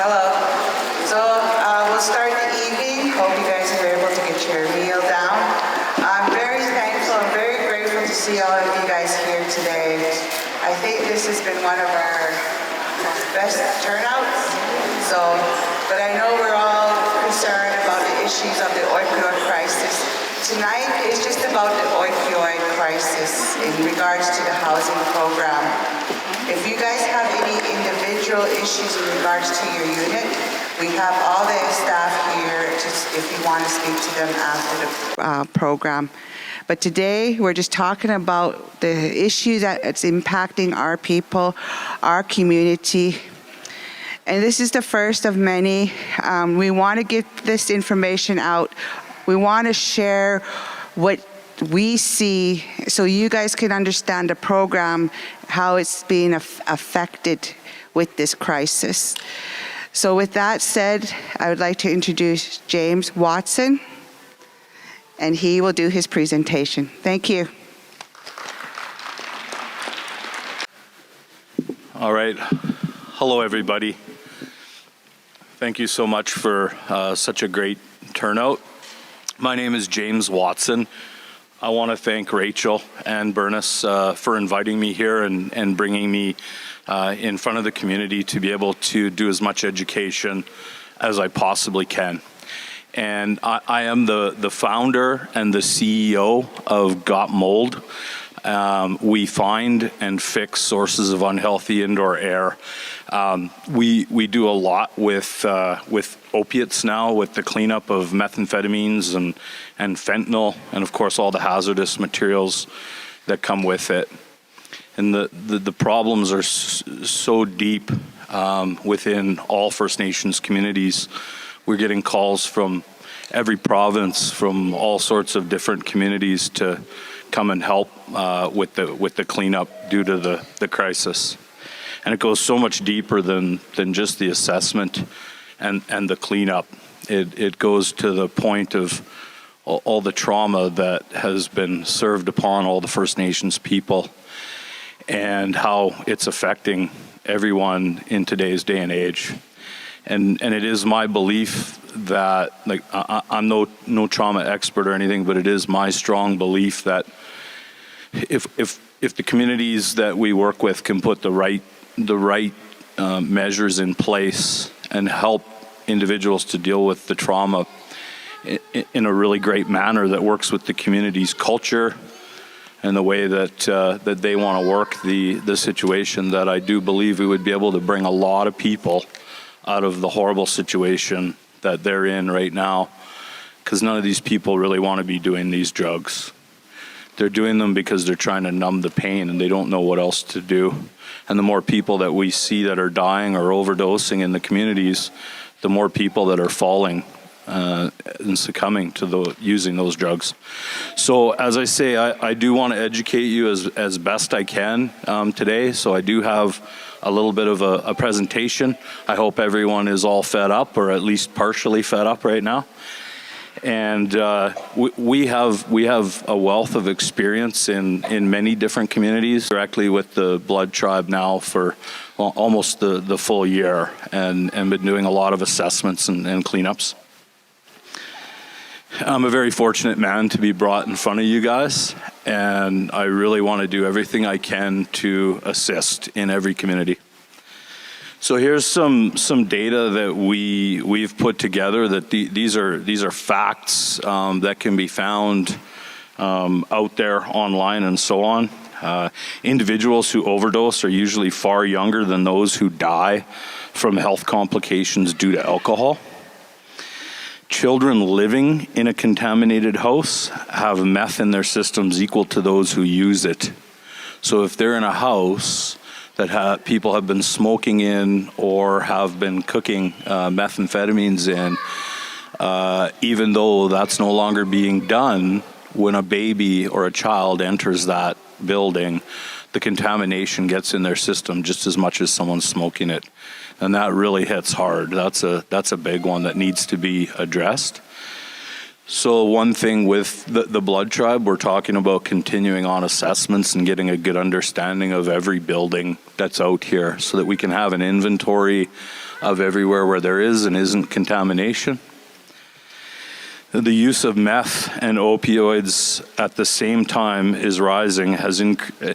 Hello. So we'll start the evening. Hope you guys are able to get your meal down. I'm very thankful and very grateful to see all of you guys here today. I think this has been one of our best turnouts. But I know we're all concerned about the issues of the opioid crisis. Tonight is just about the opioid crisis in regards to the housing program. If you guys have any individual issues in regards to your unit, we have all the staff here if you want to speak to them after the program. But today we're just talking about the issue that's impacting our people, our community. And this is the first of many. We want to get this information out. We want to share what we see so you guys can understand the program, how it's being affected with this crisis. So with that said, I would like to introduce James Watson, and he will do his presentation. Thank you. All right. Hello, everybody. Thank you so much for such a great turnout. My name is James Watson. I want to thank Rachel and Bernice for inviting me here and bringing me in front of the community to be able to do as much education as I possibly can. And I am the founder and the CEO of Got Mold. We find and fix sources of unhealthy indoor air. We do a lot with opiates now, with the cleanup of methamphetamines and fentanyl, and of course all the hazardous materials that come with it. And the problems are so deep within all First Nations communities. We're getting calls from every province, from all sorts of different communities to come and help with the cleanup due to the crisis. And it goes so much deeper than just the assessment and the cleanup. It goes to the point of all the trauma that has been served upon all the First Nations people and how it's affecting everyone in today's day and age. And it is my belief that, like, I'm no trauma expert or anything, but it is my strong belief that if the communities that we work with can put the right measures in place and help individuals to deal with the trauma in a really great manner that works with the community's culture and the way that they want to work the situation, that I do believe we would be able to bring a lot of people out of the horrible situation that they're in right now, because none of these people really want to be doing these drugs. They're doing them because they're trying to numb the pain and they don't know what else to do. And the more people that we see that are dying or overdosing in the communities, the more people that are falling and succumbing to using those drugs. So as I say, I do want to educate you as best I can today. So I do have a little bit of a presentation. I hope everyone is all fed up, or at least partially fed up right now. And we have a wealth of experience in many different communities, directly with the Blood Tribe now for almost the full year, and been doing a lot of assessments and cleanups. I'm a very fortunate man to be brought in front of you guys, and I really want to do everything I can to assist in every community. So here's some data that we've put together. That these are facts that can be found out there online and so on. Individuals who overdose are usually far younger than those who die from health complications due to alcohol. Children living in a contaminated house have meth in their systems equal to those who use it. So if they're in a house that people have been smoking in or have been cooking methamphetamines in, even though that's no longer being done, when a baby or a child enters that building, the contamination gets in their system just as much as someone smoking it. And that really hits hard. That's a big one that needs to be addressed. So one thing with the Blood Tribe, we're talking about continuing on assessments and getting a good understanding of every building that's out here so that we can have an inventory of everywhere where there is and isn't contamination. The use of meth and opioids at the same time is rising, has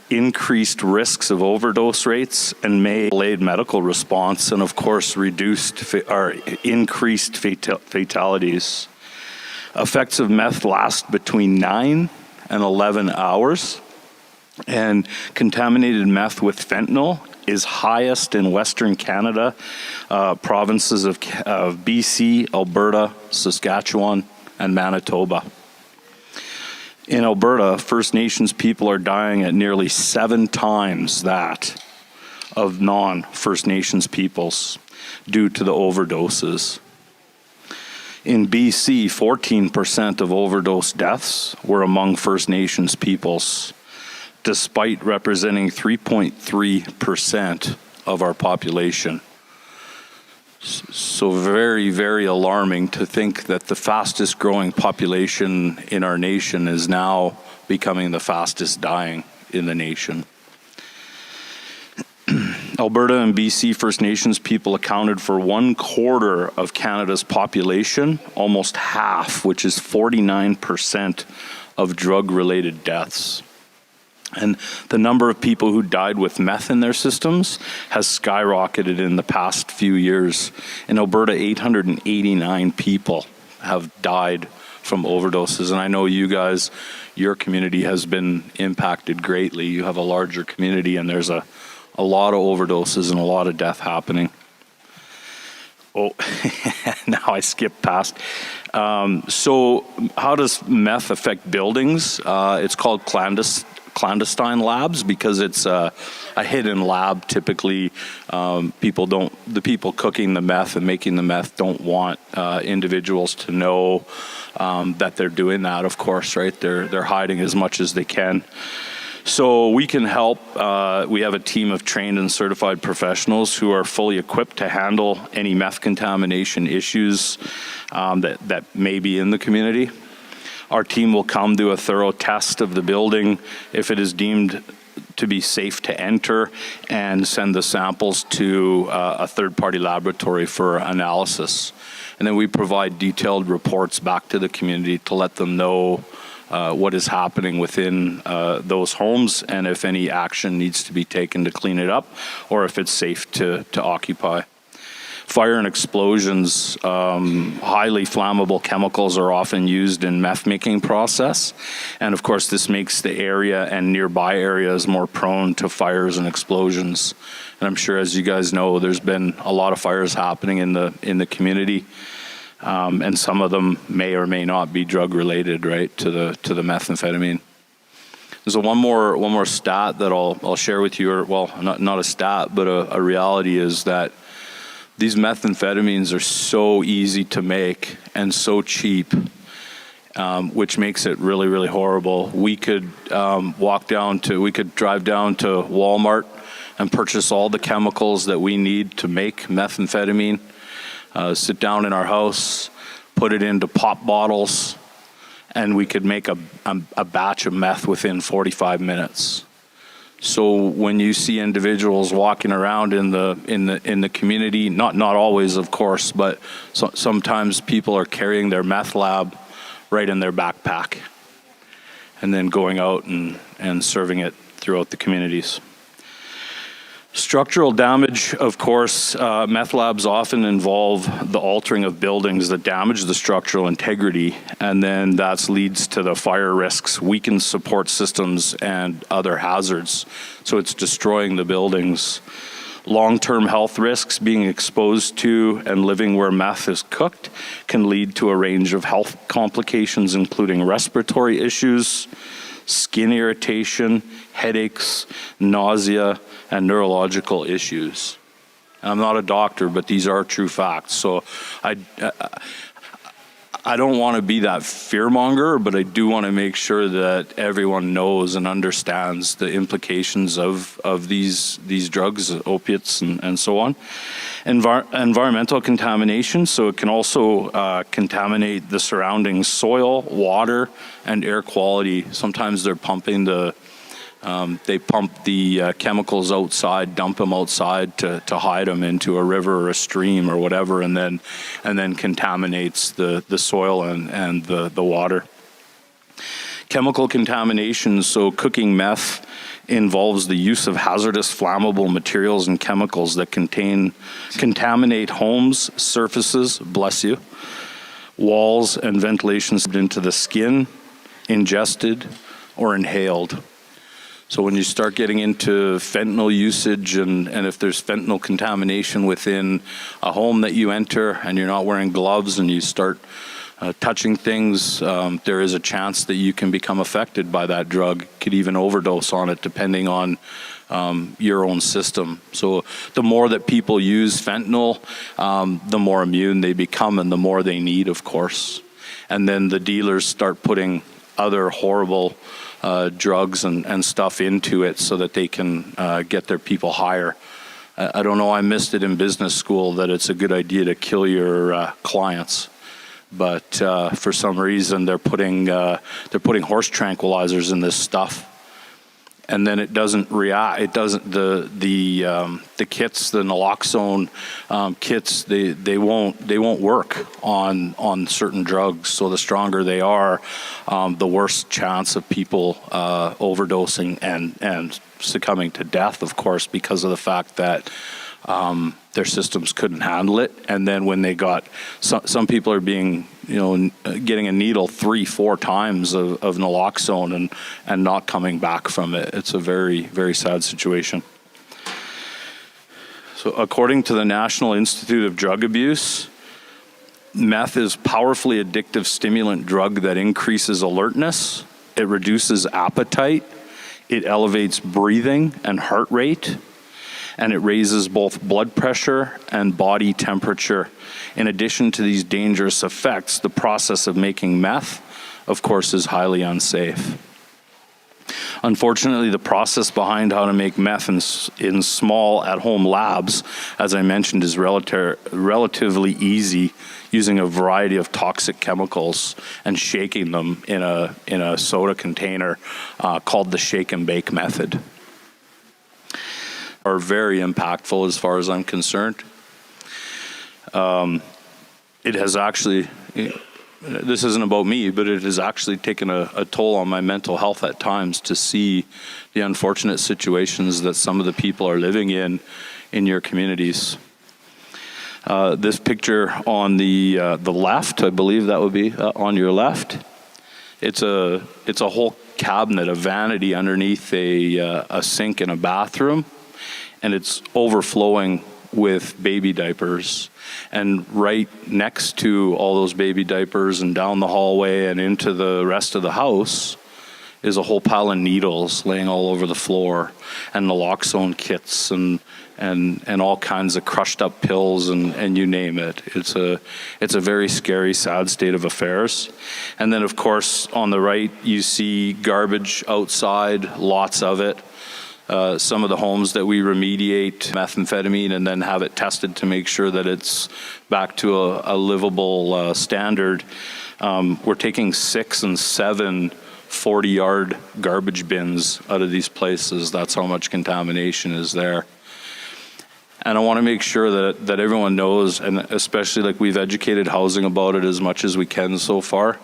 increased risks of overdose rates and may delay medical response, and of course increased fatalities. Effects of meth last between 9 and 11 hours, and contaminated meth with fentanyl is highest in Western Canada, provinces of BC, Alberta, Saskatchewan, and Manitoba. In Alberta, First Nations people are dying at nearly 7 times that of non-First Nations peoples due to the overdoses. In BC, 14% of overdose deaths were among First Nations peoples, despite representing 3.3% of our population. So very, very alarming to think that the fastest growing population in our nation is now becoming the fastest dying in the nation. Alberta and BC First Nations people accounted for 1/4 of Canada's population, almost half, which is 49% of drug-related deaths. And the number of people who died with meth in their systems has skyrocketed in the past few years. In Alberta, 889 people have died from overdoses. And I know you guys, your community has been impacted greatly. You have a larger community, and there's a lot of overdoses and a lot of death happening. Oh, now I skipped past. So how does meth affect buildings? It's called clandestine labs because it's a hidden lab. Typically, the people cooking the meth and making the meth don't want individuals to know that they're doing that. Of course, right? They're hiding as much as they can. So we can help. We have a team of trained and certified professionals who are fully equipped to handle any meth contamination issues that may be in the community. Our team will come do a thorough test of the building if it is deemed to be safe to enter and send the samples to a third-party laboratory for analysis. And then we provide detailed reports back to the community to let them know what is happening within those homes and if any action needs to be taken to clean it up or if it's safe to occupy. Fire and explosions, highly flammable chemicals are often used in meth making process. And of course, this makes the area and nearby areas more prone to fires and explosions. And I'm sure, as you guys know, there's been a lot of fires happening in the community. And some of them may or may not be drug related, right, to the methamphetamine. There's one more stat that I'll share with you, or well, not a stat, but a reality is that these methamphetamines are so easy to make and so cheap, which makes it really, really horrible. We could drive down to Walmart and purchase all the chemicals that we need to make methamphetamine, sit down in our house, put it into pop bottles, and we could make a batch of meth within 45 minutes. So when you see individuals walking around in the community, not always, of course, but sometimes people are carrying their meth lab right in their backpack and then going out and serving it throughout the communities. Structural damage, of course, meth labs often involve the altering of buildings that damage the structural integrity, and then that leads to the fire risks, weakened support systems, and other hazards. So it's destroying the buildings. Long-term health risks, being exposed to and living where meth is cooked, can lead to a range of health complications, including respiratory issues, skin irritation, headaches, nausea, and neurological issues. And I'm not a doctor, but these are true facts. So I don't want to be that fearmonger, but I do want to make sure that everyone knows and understands the implications of these drugs, opiates, and so on. Environmental contamination, so it can also contaminate the surrounding soil, water, and air quality. Sometimes they're pumping the They pump the chemicals outside, dump them outside to hide them into a river or a stream or whatever, and then contaminates the soil and the water. Chemical contamination, so cooking meth involves the use of hazardous flammable materials and chemicals that contaminate homes, surfaces, bless you, walls and ventilations into the skin, ingested or inhaled. So when you start getting into fentanyl usage and if there's fentanyl contamination within a home that you enter and you're not wearing gloves and you start touching things, there is a chance that you can become affected by that drug, could even overdose on it depending on your own system. So the more that people use fentanyl, the more immune they become and the more they need, of course. And then the dealers start putting other horrible drugs and stuff into it so that they can get their people higher. I don't know, I missed it in business school that it's a good idea to kill your clients. But for some reason they're putting horse tranquilizers in this stuff, and then it doesn't react. It doesn't the kits, the naloxone kits. They won't work on certain drugs. So the stronger they are, the worse chance of people overdosing and succumbing to death. Of course, because of the fact that their systems couldn't handle it. And then when they got, some people are being, getting a needle 3-4 times of naloxone and not coming back from it. It's a very, very sad situation. So according to the National Institute of Drug Abuse, meth is powerfully addictive stimulant drug that increases alertness, it reduces appetite, it elevates breathing and heart rate, and it raises both blood pressure and body temperature. In addition to these dangerous effects, the process of making meth, of course, is highly unsafe. Unfortunately, the process behind how to make meth in small at-home labs, as I mentioned, is relatively easy, using a variety of toxic chemicals and shaking them in a soda container called the shake and bake method. Are very impactful as far as I'm concerned. It has actually, this isn't about me, but it has actually taken a toll on my mental health at times to see the unfortunate situations that some of the people are living in your communities. This picture on the left, I believe that would be on your left. It's a whole cabinet, a vanity underneath a sink in a bathroom. And it's overflowing with baby diapers. And right next to all those baby diapers and down the hallway and into the rest of the house is a whole pile of needles laying all over the floor, and naloxone kits and all kinds of crushed up pills and you name it. It's a very scary, sad state of affairs. And then of course on the right you see garbage outside, lots of it. Some of the homes that we remediate methamphetamine and then have it tested to make sure that it's back to a livable standard. We're taking 6 and 7 40-yard garbage bins out of these places. That's how much contamination is there. And I want to make sure that everyone knows, and especially like we've educated housing about it as much as we can so far.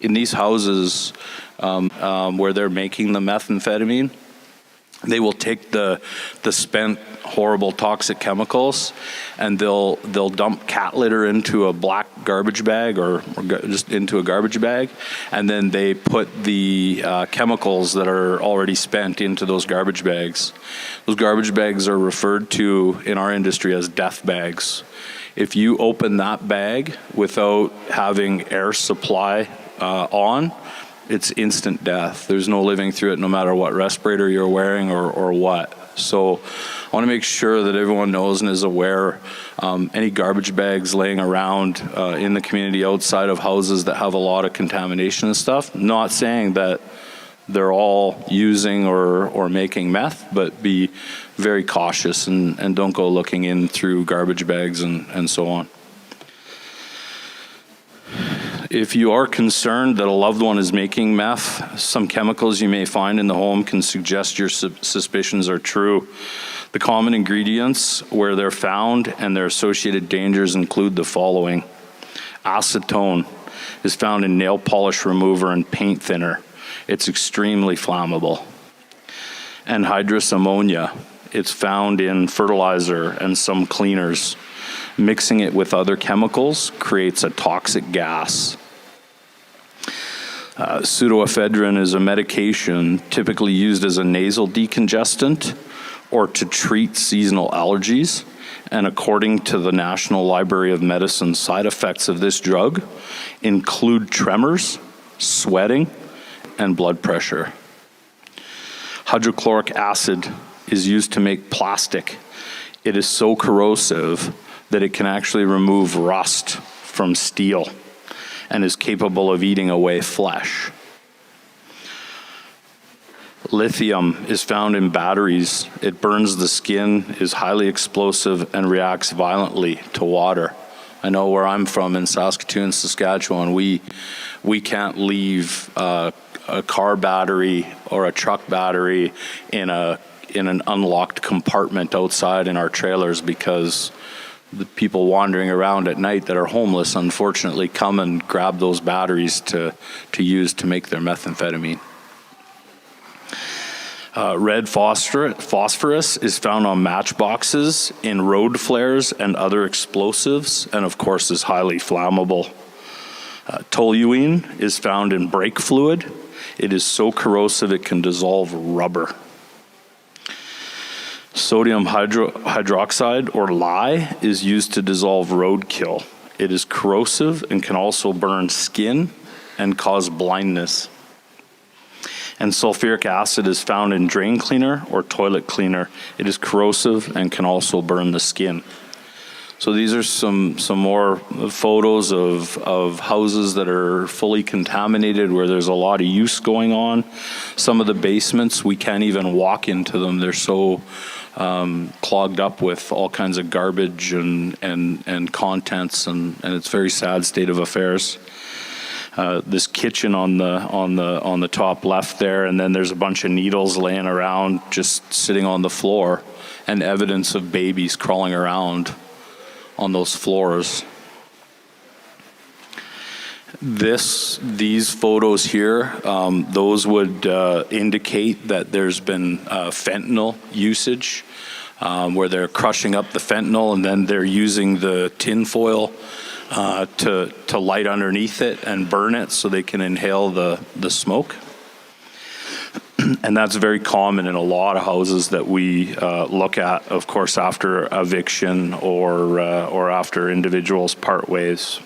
In these houses where they're making the methamphetamine, they will take the spent horrible toxic chemicals and they'll dump cat litter into a black garbage bag or just into a garbage bag, and then they put the chemicals that are already spent into those garbage bags. Those garbage bags are referred to in our industry as death bags. If you open that bag without having air supply on, it's instant death. There's no living through it no matter what respirator you're wearing or what. So I want to make sure that everyone knows and is aware any garbage bags laying around in the community outside of houses that have a lot of contamination and stuff. Not saying that they're all using or making meth, but be very cautious and don't go looking in through garbage bags and so on. If you are concerned that a loved one is making meth, some chemicals you may find in the home can suggest your suspicions are true. The common ingredients where they're found and their associated dangers include the following. Acetone is found in nail polish remover and paint thinner. It's extremely flammable. Anhydrous ammonia, it's found in fertilizer and some cleaners. Mixing it with other chemicals creates a toxic gas. Pseudoephedrine is a medication typically used as a nasal decongestant or to treat seasonal allergies. And according to the National Library of Medicine, side effects of this drug include tremors, sweating, and blood pressure. Hydrochloric acid is used to make plastic. It is so corrosive that it can actually remove rust from steel and is capable of eating away flesh. Lithium is found in batteries. It burns the skin, is highly explosive, and reacts violently to water. I know where I'm from in Saskatoon, Saskatchewan, we can't leave a car battery or a truck battery in an unlocked compartment outside in our trailers because the people wandering around at night that are homeless unfortunately come and grab those batteries to use to make their methamphetamine. Red phosphorus is found on matchboxes, in road flares and other explosives, and of course is highly flammable. Toluene is found in brake fluid. It is so corrosive it can dissolve rubber. Sodium hydroxide, or lye, is used to dissolve roadkill. It is corrosive and can also burn skin and cause blindness. And sulfuric acid is found in drain cleaner or toilet cleaner. It is corrosive and can also burn the skin. So these are some more photos of houses that are fully contaminated where there's a lot of use going on. Some of the basements, we can't even walk into them. They're so clogged up with all kinds of garbage and contents, and it's a very sad state of affairs. This kitchen on the top left there, and then there's a bunch of needles laying around just sitting on the floor, and evidence of babies crawling around on those floors. These photos here, those would indicate that there's been fentanyl usage, where they're crushing up the fentanyl and then they're using the tin foil to light underneath it and burn it so they can inhale the smoke. And that's very common in a lot of houses that we look at, of course, after eviction or after individuals part ways.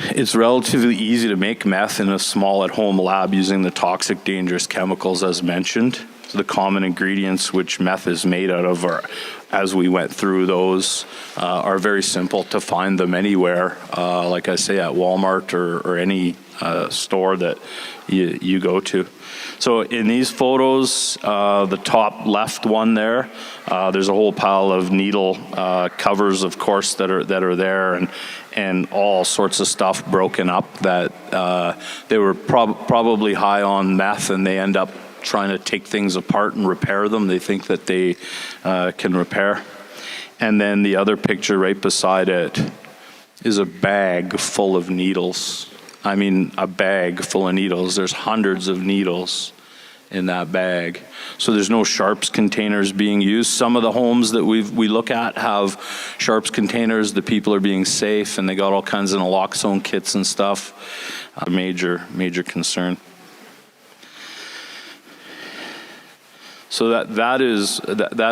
It's relatively easy to make meth in a small at-home lab using the toxic, dangerous chemicals as mentioned. So the common ingredients which meth is made out of are, as we went through those, are very simple to find them anywhere, like I say, at Walmart or any store that you go to. So in these photos, the top left one there's a whole pile of needle covers, of course, that are there, and all sorts of stuff broken up that they were probably high on meth, and they end up trying to take things apart and repair them. They think that they can repair. And then the other picture right beside it is a bag full of needles. I mean, a bag full of needles. There's hundreds of needles in that bag. So there's no sharps containers being used. Some of the homes that we look at have sharps containers. The people are being safe, and they got all kinds of naloxone kits and stuff. A major concern. So that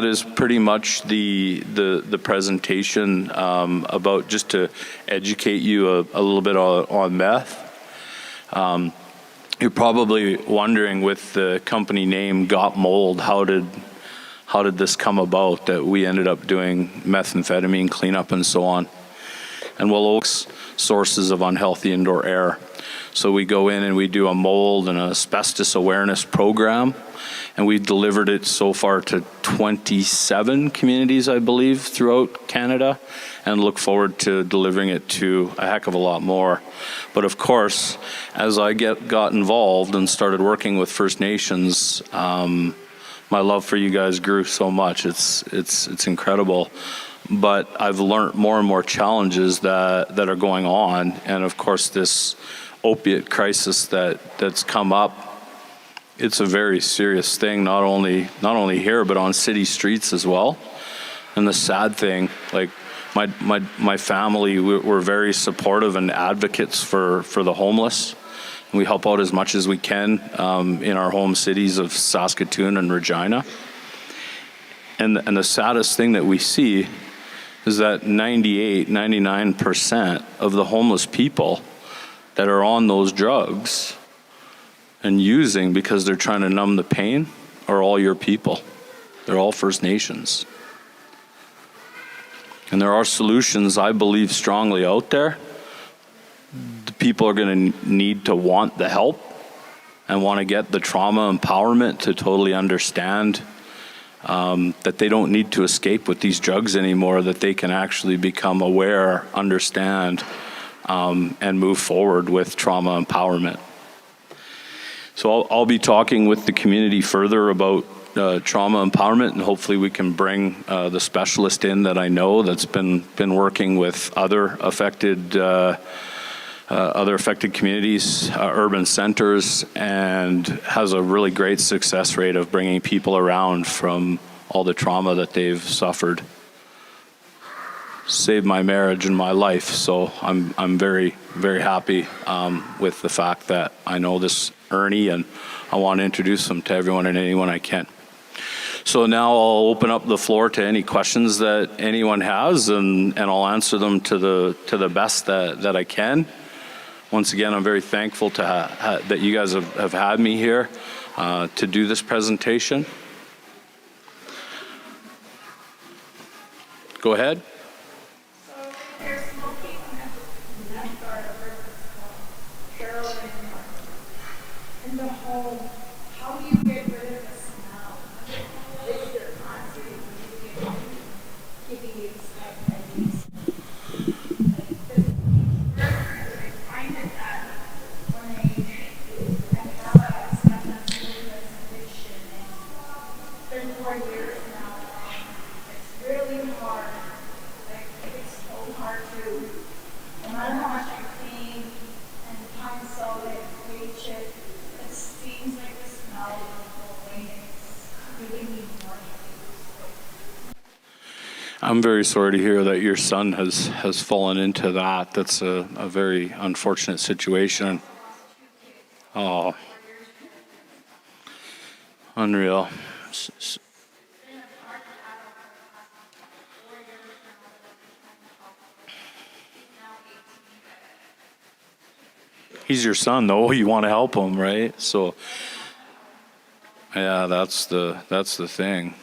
is pretty much the presentation about, just to educate you a little bit on meth. You're probably wondering, with the company name Got Mold, how did this come about that we ended up doing methamphetamine cleanup and so on? And well, oaks, sources of unhealthy indoor air. So we go in and we do a mold and asbestos awareness program. and we've delivered it so far to 27 communities, I believe, throughout Canada, and look forward to delivering it to a heck of a lot more. But of course, as I got involved and started working with First Nations, my love for you guys grew so much. It's incredible. But I've learned more and more challenges that are going on, and of course this opiate crisis that's come up. It's a very serious thing, not only here but on city streets as well. And the sad thing, like my family, we're very supportive and advocates for the homeless. We help out as much as we can in our home cities of Saskatoon and Regina. And the saddest thing that we see is that 99% of the homeless people that are on those drugs and using because they're trying to numb the pain are all your people. They're all First Nations. And there are solutions, I believe, strongly out there. The people are going to need to want the help and want to get the trauma empowerment to totally understand that they don't need to escape with these drugs anymore, that they can actually become aware, understand, and move forward with trauma empowerment. So I'll be talking with the community further about trauma empowerment, and hopefully we can bring the specialist in that I know that's been working with other affected communities, urban centers, and has a really great success rate of bringing people around from all the trauma that they've suffered. Saved my marriage and my life, so I'm very, very happy with the fact that I know this Ernie, and I want to introduce him to everyone and anyone I can. So now I'll open up the floor to any questions that anyone has, and I'll answer them to the best that I can. Once again, I'm very thankful that you guys have had me here to do this presentation. Go ahead. So you're smoking meth or heroin in the home. How do you get rid of the smell? Is there constantly keeping you stuck at least? I find it that when they have a substance addiction and 34 years now, it's really hard. Like, it's so hard to, no matter how much I clean and time solve it, bleach it, it seems like the smell will go away, and it's really need more use. I'm very sorry to hear that your son has fallen into that. That's a very unfortunate situation. Oh, unreal. He's your son, though. You want to help him, right? So, yeah, that's the thing.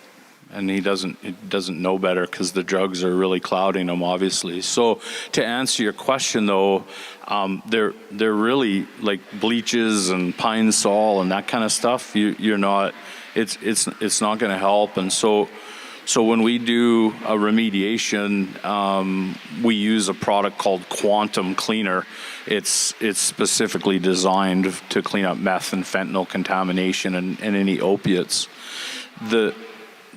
And he doesn't know better because the drugs are really clouding him, obviously. So to answer your question, though, they're really like bleaches and pine sol and that kind of stuff. You're not. It's not going to help. And so when we do a remediation, we use a product called Quantum Cleaner. It's specifically designed to clean up meth and fentanyl contamination and any opiates.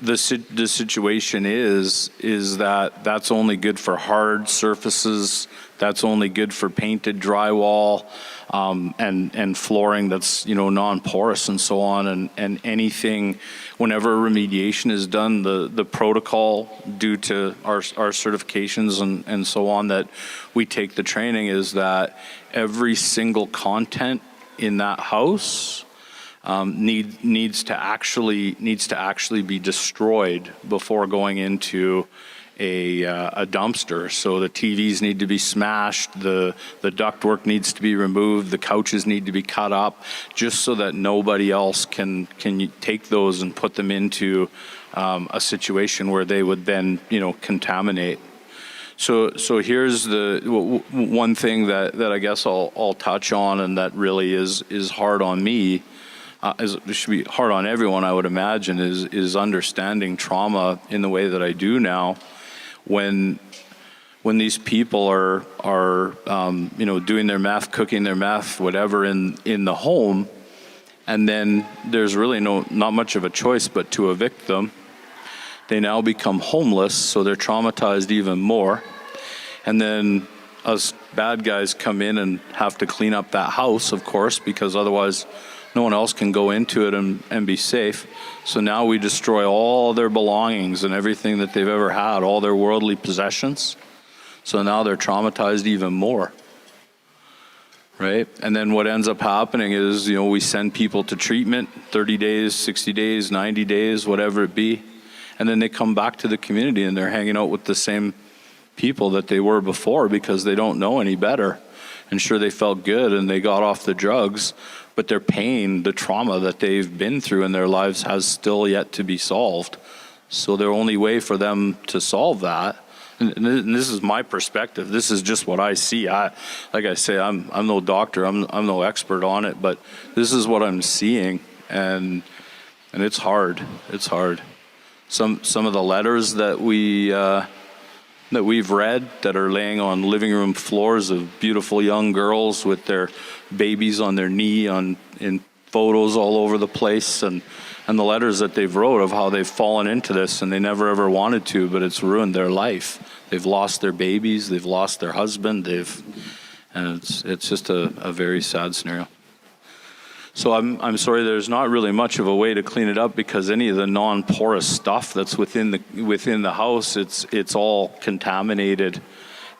The situation is that that's only good for hard surfaces. That's only good for painted drywall and flooring that's non-porous and so on. And anything, whenever remediation is done, the protocol due to our certifications and so on that we take the training is that every single content in that house needs to actually be destroyed before going into a dumpster. So the TVs need to be smashed, the ductwork needs to be removed, the couches need to be cut up, just so that nobody else can take those and put them into a situation where they would then contaminate. So here's the one thing that I guess I'll touch on, and that really is hard on me. it should be hard on everyone, I would imagine, is understanding trauma in the way that I do now. When these people are doing their meth, cooking their meth, whatever in the home, and then there's really not much of a choice but to evict them. They now become homeless, so they're traumatized even more. And then us bad guys come in and have to clean up that house, of course, because otherwise no one else can go into it and be safe. So now we destroy all their belongings and everything that they've ever had, all their worldly possessions. So now they're traumatized even more, right? And then what ends up happening is, we send people to treatment, 30 days, 60 days, 90 days, whatever it be. And then they come back to the community and they're hanging out with the same people that they were before because they don't know any better. And sure, they felt good and they got off the drugs, but their pain, the trauma that they've been through in their lives has still yet to be solved. So the only way for them to solve that, and this is my perspective, this is just what I see. Like I say, I'm no doctor, I'm no expert on it, but this is what I'm seeing, and it's hard. It's hard. Some of the letters that we've read that are laying on living room floors of beautiful young girls with their babies on their knee in photos all over the place, and the letters that they've wrote of how they've fallen into this and they never ever wanted to, but it's ruined their life. They've lost their babies, they've lost their husband, and it's just a very sad scenario. So I'm sorry, there's not really much of a way to clean it up because any of the non-porous stuff that's within the house, it's all contaminated,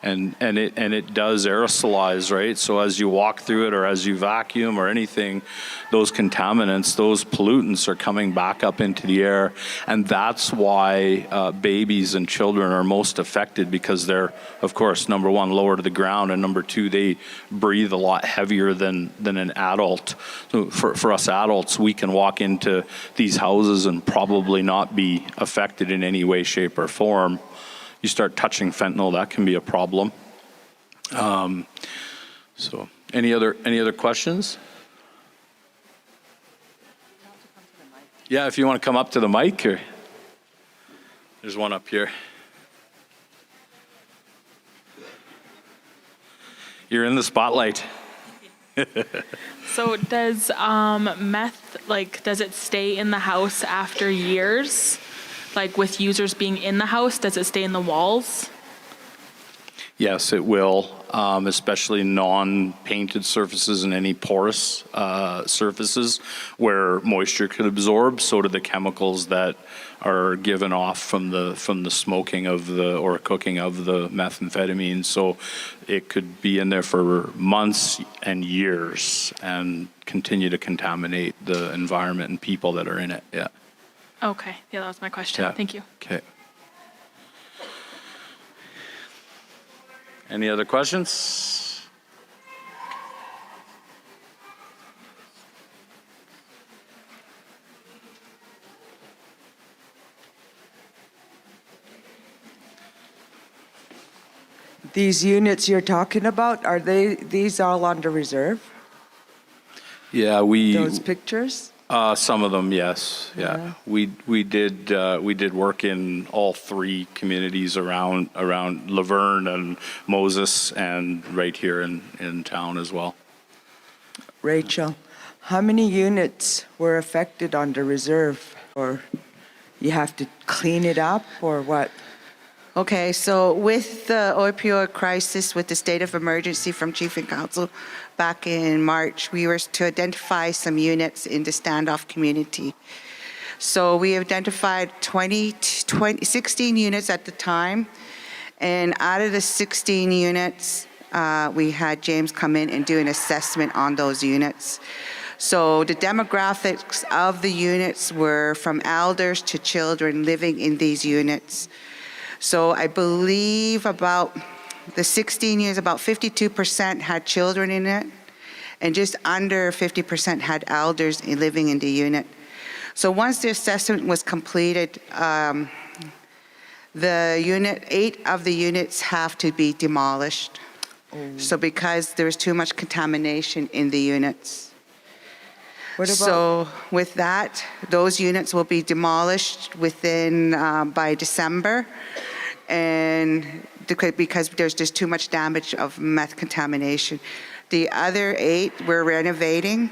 and it does aerosolize, right? So as you walk through it or as you vacuum or anything, those contaminants, those pollutants are coming back up into the air, and that's why babies and children are most affected because they're, of course, number one, lower to the ground, and number two, they breathe a lot heavier than an adult. So for us adults, we can walk into these houses and probably not be affected in any way, shape, or form. You start touching fentanyl, that can be a problem. So any other questions? Yeah, if you want to come up to the mic, or there's one up here. You're in the spotlight. So does meth, does it stay in the house after years? Like with users being in the house, does it stay in the walls? Yes, it will, especially non-painted surfaces and any porous surfaces where moisture could absorb. So do the chemicals that are given off from the smoking of or cooking of the methamphetamine. So it could be in there for months and years and continue to contaminate the environment and people that are in it. Yeah. Okay. Yeah, that was my question. Yeah. Thank you. Okay. Any other questions? These units you're talking about, are these all under reserve? Yeah, Those pictures? Some of them, yes. Yeah. We did work in all three communities around Laverne and Moses and right here in town as well. Rachel, how many units were affected under reserve? Or you have to clean it up or what? Okay, so with the opioid crisis, with the state of emergency from Chief and Council back in March, we were to identify some units in the Standoff community. So we identified 16 units at the time, and out of the 16 units, we had James come in and do an assessment on those units. So the demographics of the units were from elders to children living in these units. So I believe about the 16 years, about 52% had children in it, and just under 50% had elders living in the unit. So once the assessment was completed, the unit, 8 of the units have to be demolished. So because there's too much contamination in the units. What about- So with that, those units will be demolished within, by December. And because there's just too much damage of meth contamination. The other 8, we're renovating.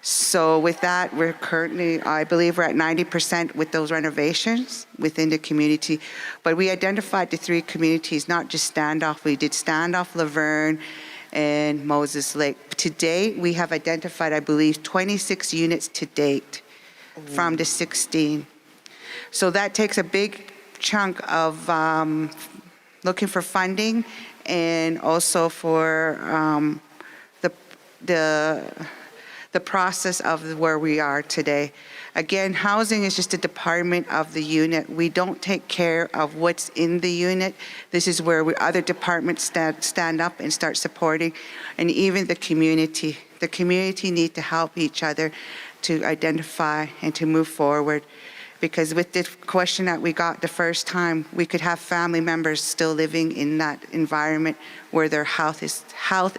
So with that, we're currently, I believe we're at 90% with those renovations within the community. But we identified the 3 communities, not just Standoff. We did Standoff, Laverne, and Moses Lake. To date, we have identified, I believe, 26 units to date from the 16. So that takes a big chunk of looking for funding and also for the process of where we are today. Again, housing is just a department of the unit. We don't take care of what's in the unit. This is where other departments stand up and start supporting, and even the community. The community need to help each other to identify and to move forward. Because with the question that we got the first time, we could have family members still living in that environment where their health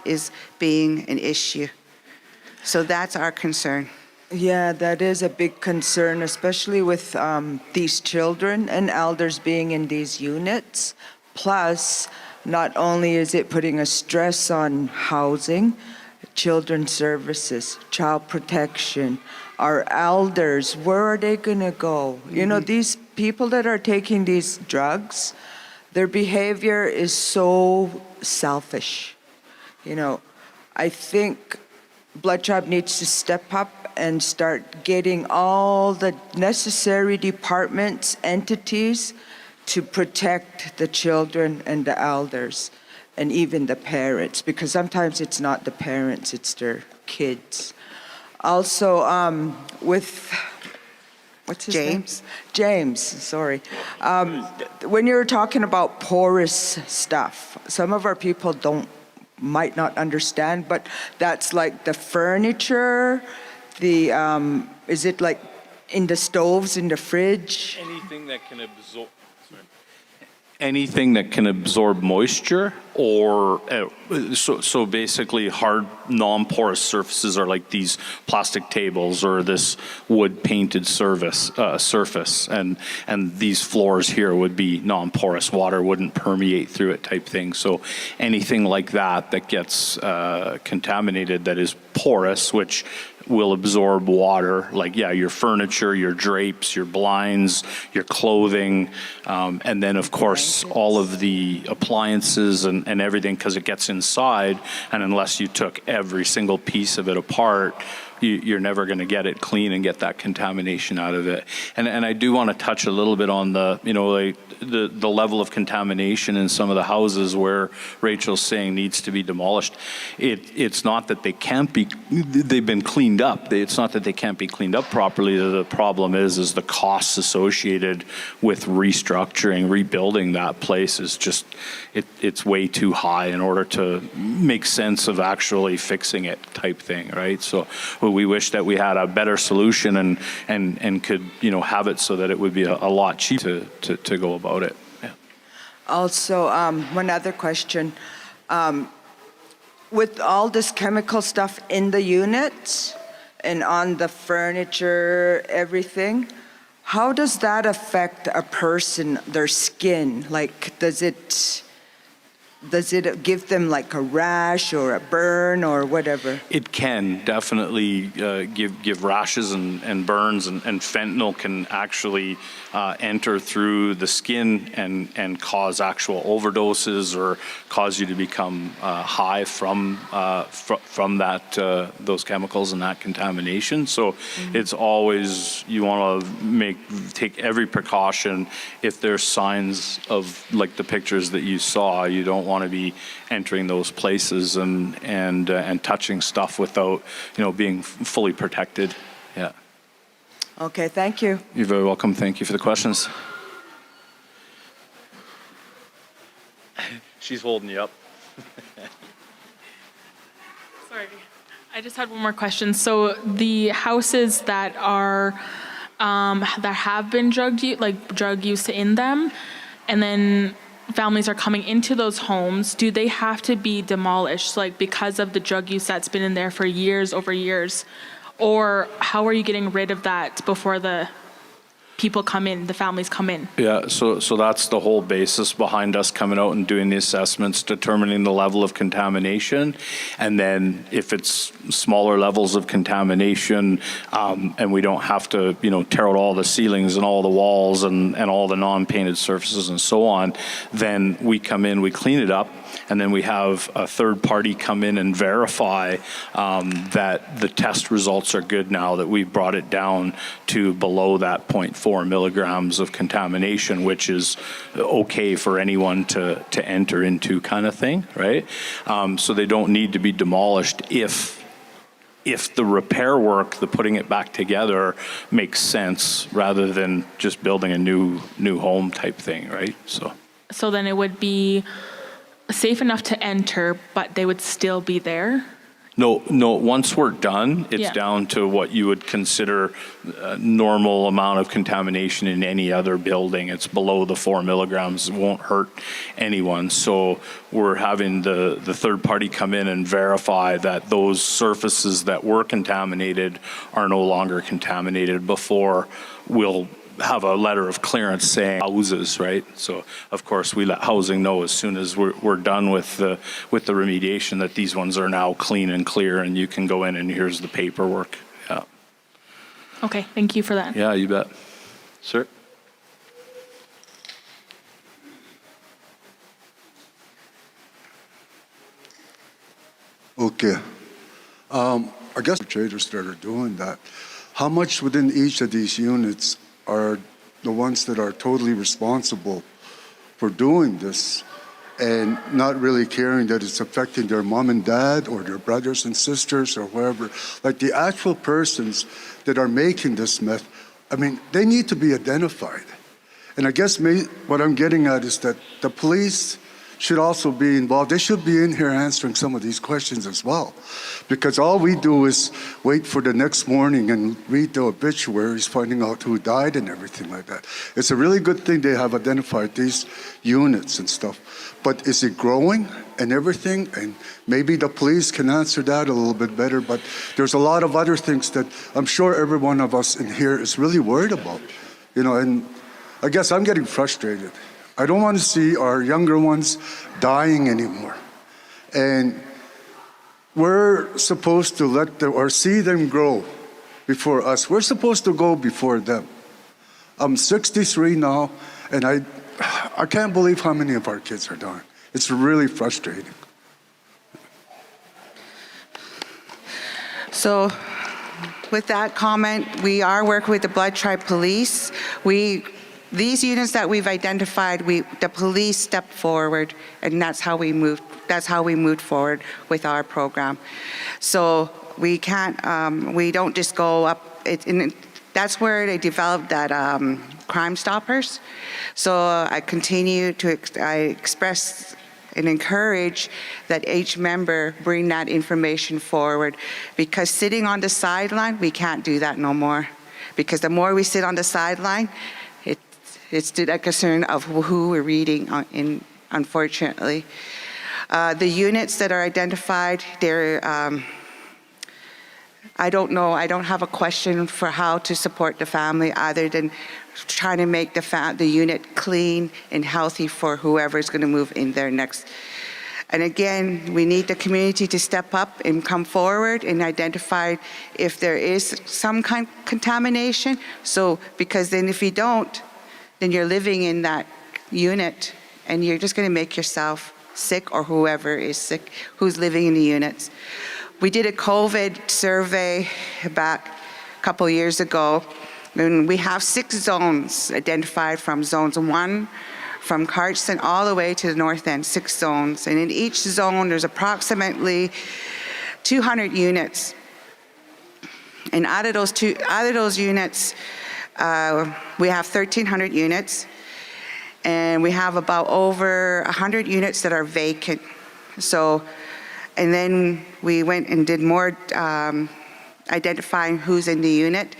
is being an issue. So that's our concern. Yeah, that is a big concern, especially with these children and elders being in these units. Plus, not only is it putting a stress on housing, children's services, child protection, our elders, where are they going to go? You know, these people that are taking these drugs, their behavior is so selfish. You know, I think Blood Tribe needs to step up and start getting all the necessary departments, entities to protect the children and the elders and even the parents, because sometimes it's not the parents, it's their kids. Also, with, what's his name? James, sorry. When you're talking about porous stuff, some of our people might not understand, but that's like the furniture, is it like in the stoves, in the fridge? Anything that can absorb moisture, or so basically hard non-porous surfaces are like these plastic tables or this wood painted surface, and these floors here would be non-porous. Water wouldn't permeate through it type thing. So anything like that gets contaminated that is porous, which will absorb water, like, your furniture, your drapes, your blinds, your clothing, and then, of course, all of the appliances and everything, because it gets inside, and unless you took every single piece of it apart, you're never going to get it clean and get that contamination out of it. And I do want to touch a little bit on the level of contamination in some of the houses where Rachel's saying needs to be demolished. It's not that they can't be, they've been cleaned up. It's not that they can't be cleaned up properly. The problem is the costs associated with restructuring, rebuilding that place is just, it's way too high in order to make sense of actually fixing it type thing, right? So we wish that we had a better solution and could, have it so that it would be a lot cheaper to go about it. Yeah. Also, one other question. With all this chemical stuff in the units and on the furniture, everything, how does that affect a person, their skin? Like, does it give them like a rash or a burn or whatever? It can definitely give rashes and burns, and fentanyl can actually enter through the skin and cause actual overdoses or cause you to become high from that those chemicals and that contamination. So it's always, you want to take every precaution. If there's signs of like the pictures that you saw, you don't want to be entering those places and touching stuff without being fully protected. Yeah. Okay, thank you. You're very welcome. Thank you for the questions. She's holding you up. Sorry, I just had one more question. So the houses that are that have been drug use in them, and then families are coming into those homes, do they have to be demolished, like because of the drug use that's been in there for years over years? Or how are you getting rid of that before the people come in, the families come in? Yeah, so that's the whole basis behind us coming out and doing the assessments, determining the level of contamination. And then if it's smaller levels of contamination, and we don't have to, tear out all the ceilings and all the walls and all the non-painted surfaces and so on, then we come in, we clean it up, and then we have a third party come in and verify that the test results are good now, that we've brought it down to below that 0.4 milligrams of contamination, which is okay for anyone to enter into, kind of thing, right? So they don't need to be demolished if the repair work, the putting it back together, makes sense rather than just building a new home type thing, right? So then it would be safe enough to enter, but they would still be there? No, once we're done, it's Yeah. down to what you would consider a normal amount of contamination in any other building. It's below the 4 milligrams. It won't hurt anyone. So we're having the third party come in and verify that those surfaces that were contaminated are no longer contaminated before we'll have a letter of clearance saying houses, right? So of course we let housing know as soon as we're done with the remediation that these ones are now clean and clear, and you can go in and here's the paperwork. Yeah. Okay, thank you for that. Yeah, you bet. Sir? Okay. I guess the traders that are doing that, how much within each of these units are the ones that are totally responsible for doing this and not really caring that it's affecting their mom and dad or their brothers and sisters or whoever? Like the actual persons that are making this meth, I mean, they need to be identified. And I guess what I'm getting at is that the police should also be involved. They should be in here answering some of these questions as well. Because all we do is wait for the next morning and read the obituaries, finding out who died and everything like that. It's a really good thing they have identified these units and stuff. But is it growing and everything? And maybe the police can answer that a little bit better. But there's a lot of other things that I'm sure every one of us in here is really worried about. And I guess I'm getting frustrated. I don't want to see our younger ones dying anymore. And we're supposed to let them or see them grow before us. We're supposed to go before them. I'm 63 now, and I can't believe how many of our kids are dying. It's really frustrating. So with that comment, we are working with the Blood Tribe Police. These units that we've identified, the police stepped forward, and that's how we moved forward with our program. So we can't, we don't just go up. That's where they developed that Crime Stoppers. So I continue to express and encourage that each member bring that information forward, because sitting on the sideline, we can't do that no more. Because the more we sit on the sideline, it's to the concern of who we're reading, unfortunately. The units that are identified, I don't know. I don't have a question for how to support the family other than trying to make the unit clean and healthy for whoever's going to move in there next. And again, we need the community to step up and come forward and identify if there is some kind of contamination. So, because then if you don't, then you're living in that unit and you're just going to make yourself sick, or whoever is sick who's living in the units. We did a COVID survey back a couple years ago, and we have 6 zones identified, from zones 1 from Cardston all the way to the north end, 6 zones. And in each zone, there's approximately 200 units. And out of those units, we have 1,300 units, and we have about over 100 units that are vacant. So, and then we went and did more identifying who's in the unit.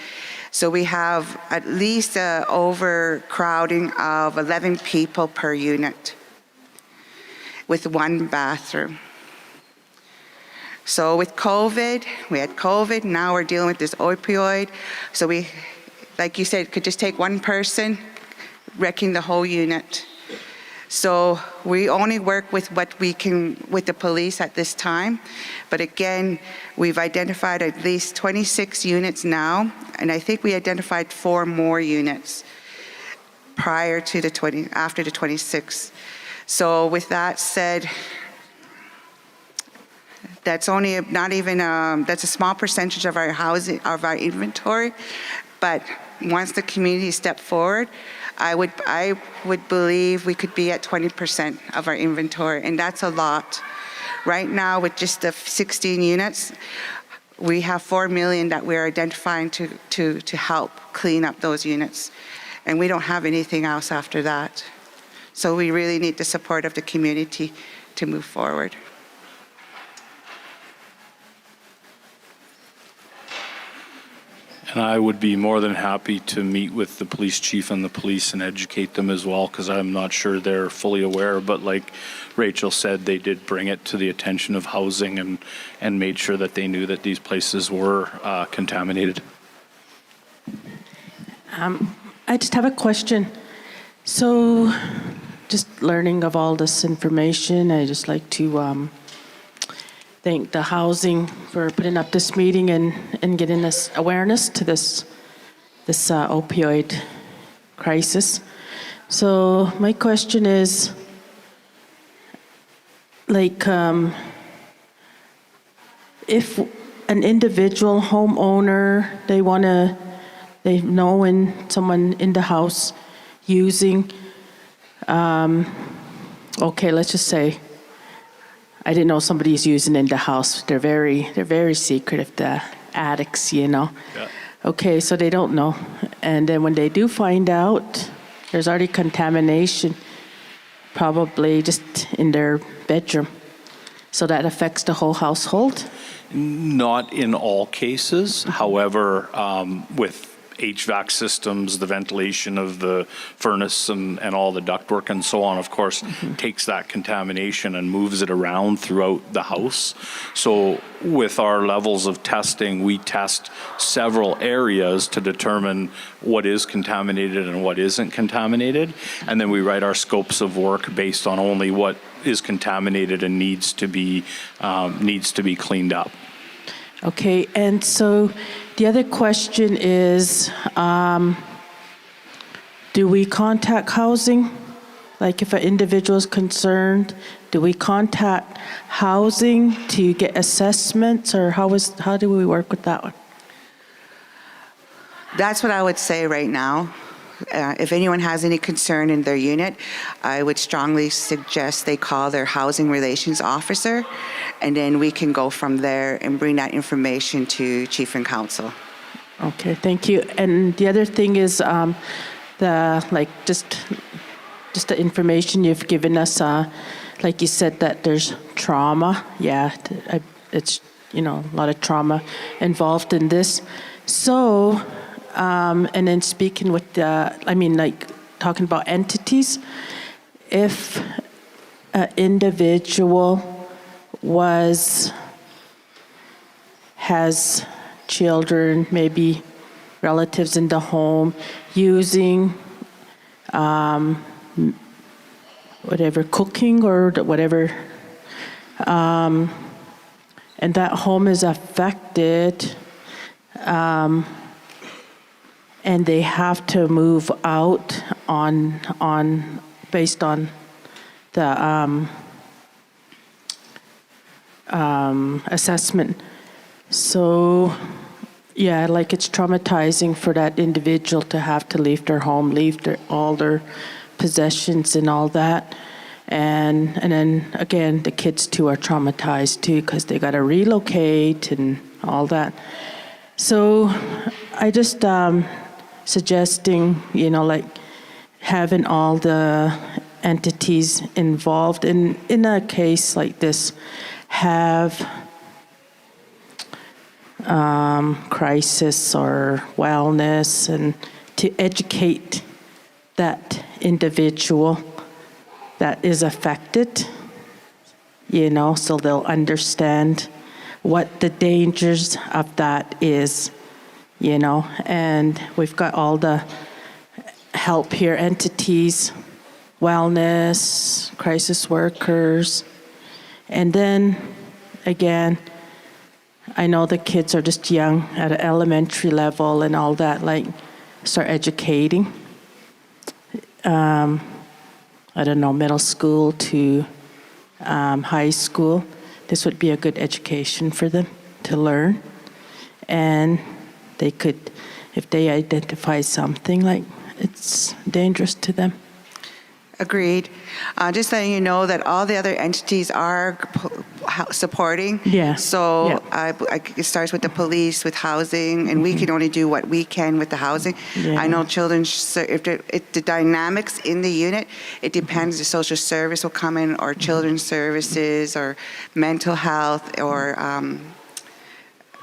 So we have at least overcrowding of 11 people per unit with 1 bathroom. So with COVID, we had COVID, now we're dealing with this opioid. So we, like you said, could just take one person wrecking the whole unit. So we only work with what we can with the police at this time. But again, we've identified at least 26 units now, and I think we identified 4 more units prior to after the 26. So with that said, that's only not even, that's a small percentage of our housing, of our inventory. But once the community step forward, I would believe we could be at 20% of our inventory, and that's a lot. Right now, with just the 16 units, we have $4 million that we're identifying to help clean up those units, and we don't have anything else after that. So we really need the support of the community to move forward. And I would be more than happy to meet with the police chief and the police and educate them as well, because I'm not sure they're fully aware. But like Rachel said, they did bring it to the attention of housing and made sure that they knew that these places were contaminated. I just have a question. So just learning of all this information, I just like to thank the housing for putting up this meeting and getting this awareness to this opioid crisis. So my question is, like, if an individual homeowner, they know when someone in the house using, okay, let's just say, I didn't know somebody's using in the house. They're very secretive, the addicts, you know. Yeah. Okay, so they don't know. And then when they do find out, there's already contamination, probably just in their bedroom. So that affects the whole household? Not in all cases. However, with HVAC systems, the ventilation of the furnace and all the ductwork and so on, of course, takes that contamination and moves it around throughout the house. So with our levels of testing, we test several areas to determine what is contaminated and what isn't contaminated. And then we write our scopes of work based on only what is contaminated and needs to be cleaned up. Okay, and so the other question is, do we contact housing? Like if an individual is concerned, do we contact housing to get assessments, or how do we work with that one? That's what I would say right now. If anyone has any concern in their unit, I would strongly suggest they call their housing relations officer, and then we can go from there and bring that information to Chief and Council. Okay, thank you. And the other thing is just the information you've given us. Like you said that there's trauma. Yeah, it's a lot of trauma involved in this. So. And then speaking with talking about entities, if an individual has children, maybe relatives in the home, using whatever, cooking or whatever, and that home is affected, and they have to move out based on the assessment. So, yeah, like it's traumatizing for that individual to have to leave their home, leave all their possessions and all that. And then again, the kids too are traumatized too because they got to relocate and all that. So I just suggesting, like having all the entities involved in a case like this have crisis or wellness, and to educate that individual that is affected, so they'll understand what the dangers of that is, you know. And we've got all the help here entities, wellness, crisis workers. And then again, I know the kids are just young at an elementary level and all that, like start educating. I don't know, middle school to high school. This would be a good education for them to learn. And they could, if they identify something like it's dangerous to them. Agreed. Just letting you know that all the other entities are supporting. Yeah. So Yeah. it starts with the police, with housing, and we can only do what we can with the housing. Yeah. I know children, if the dynamics in the unit, it depends. The social service will come in, or children's services, or mental health, or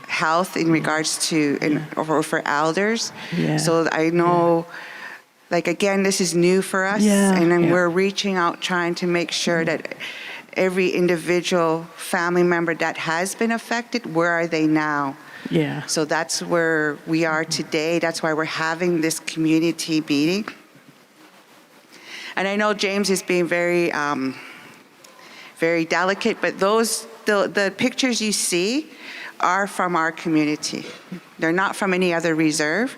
health in regards to, or for elders. Yeah. So I know. Like, again, this is new for us, Yeah, and then yeah. we're reaching out, trying to make sure that every individual family member that has been affected, where are they now? Yeah. So that's where we are today. That's why we're having this community meeting. And I know James is being very, very delicate, but the pictures you see are from our community. They're not from any other reserve.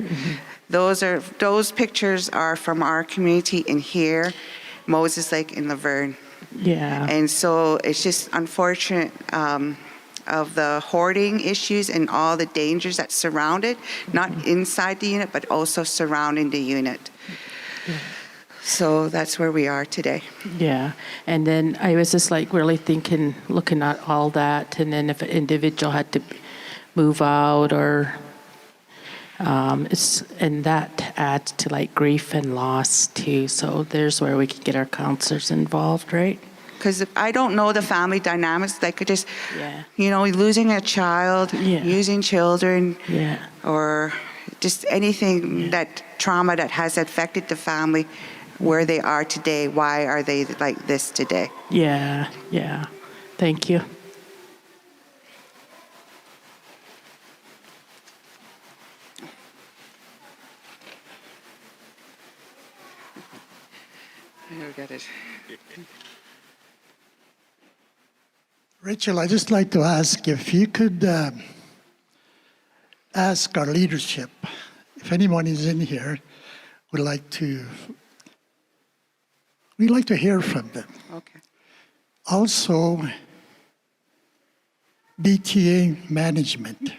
Those pictures are from our community in here, Moses Lake and Laverne. Yeah. And so it's just unfortunate of the hoarding issues and all the dangers that surround it, not inside the unit, but also surrounding the unit. So that's where we are today. Yeah. And then I was just like really thinking, looking at all that, and then if an individual had to move out or and that adds to like grief and loss too. So there's where we could get our counselors involved, right? Because I don't know the family dynamics. They could just, Yeah. you know, losing a child, Yeah. using children, Yeah. or just anything that trauma that has affected the family, where they are today. Why are they like this today? Yeah. Yeah. Thank you. I get it. Rachel, I'd just like to ask if you could ask our leadership, if anyone is in here, we'd like to hear from them. Okay. Also, BTA management,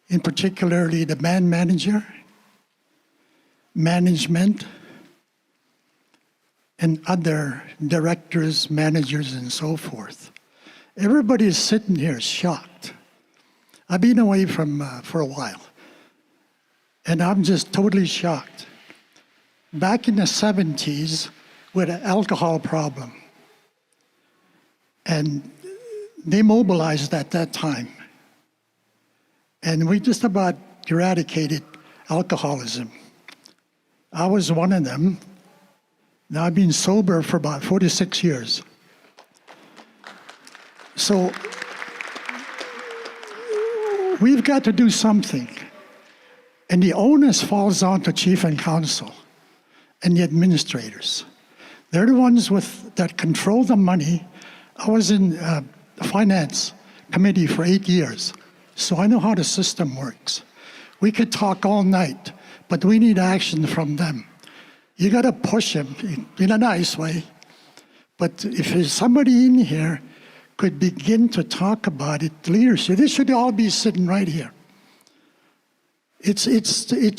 in particularly the man manager, management, and other directors, managers, and so forth. Everybody is sitting here shocked. I've been away from for a while, and I'm just totally shocked. Back in the 70s, we had an alcohol problem, and they mobilized at that time, and we just about eradicated alcoholism. I was one of them. Now I've been sober for about 46 years. So we've got to do something. And the onus falls on to chief and council and the administrators. They're the ones that control the money. I was in the finance committee for 8 years, so I know how the system works. We could talk all night, but we need action from them. You got to push them in a nice way. But if there's somebody in here could begin to talk about it, leadership, they should all be sitting right here. It's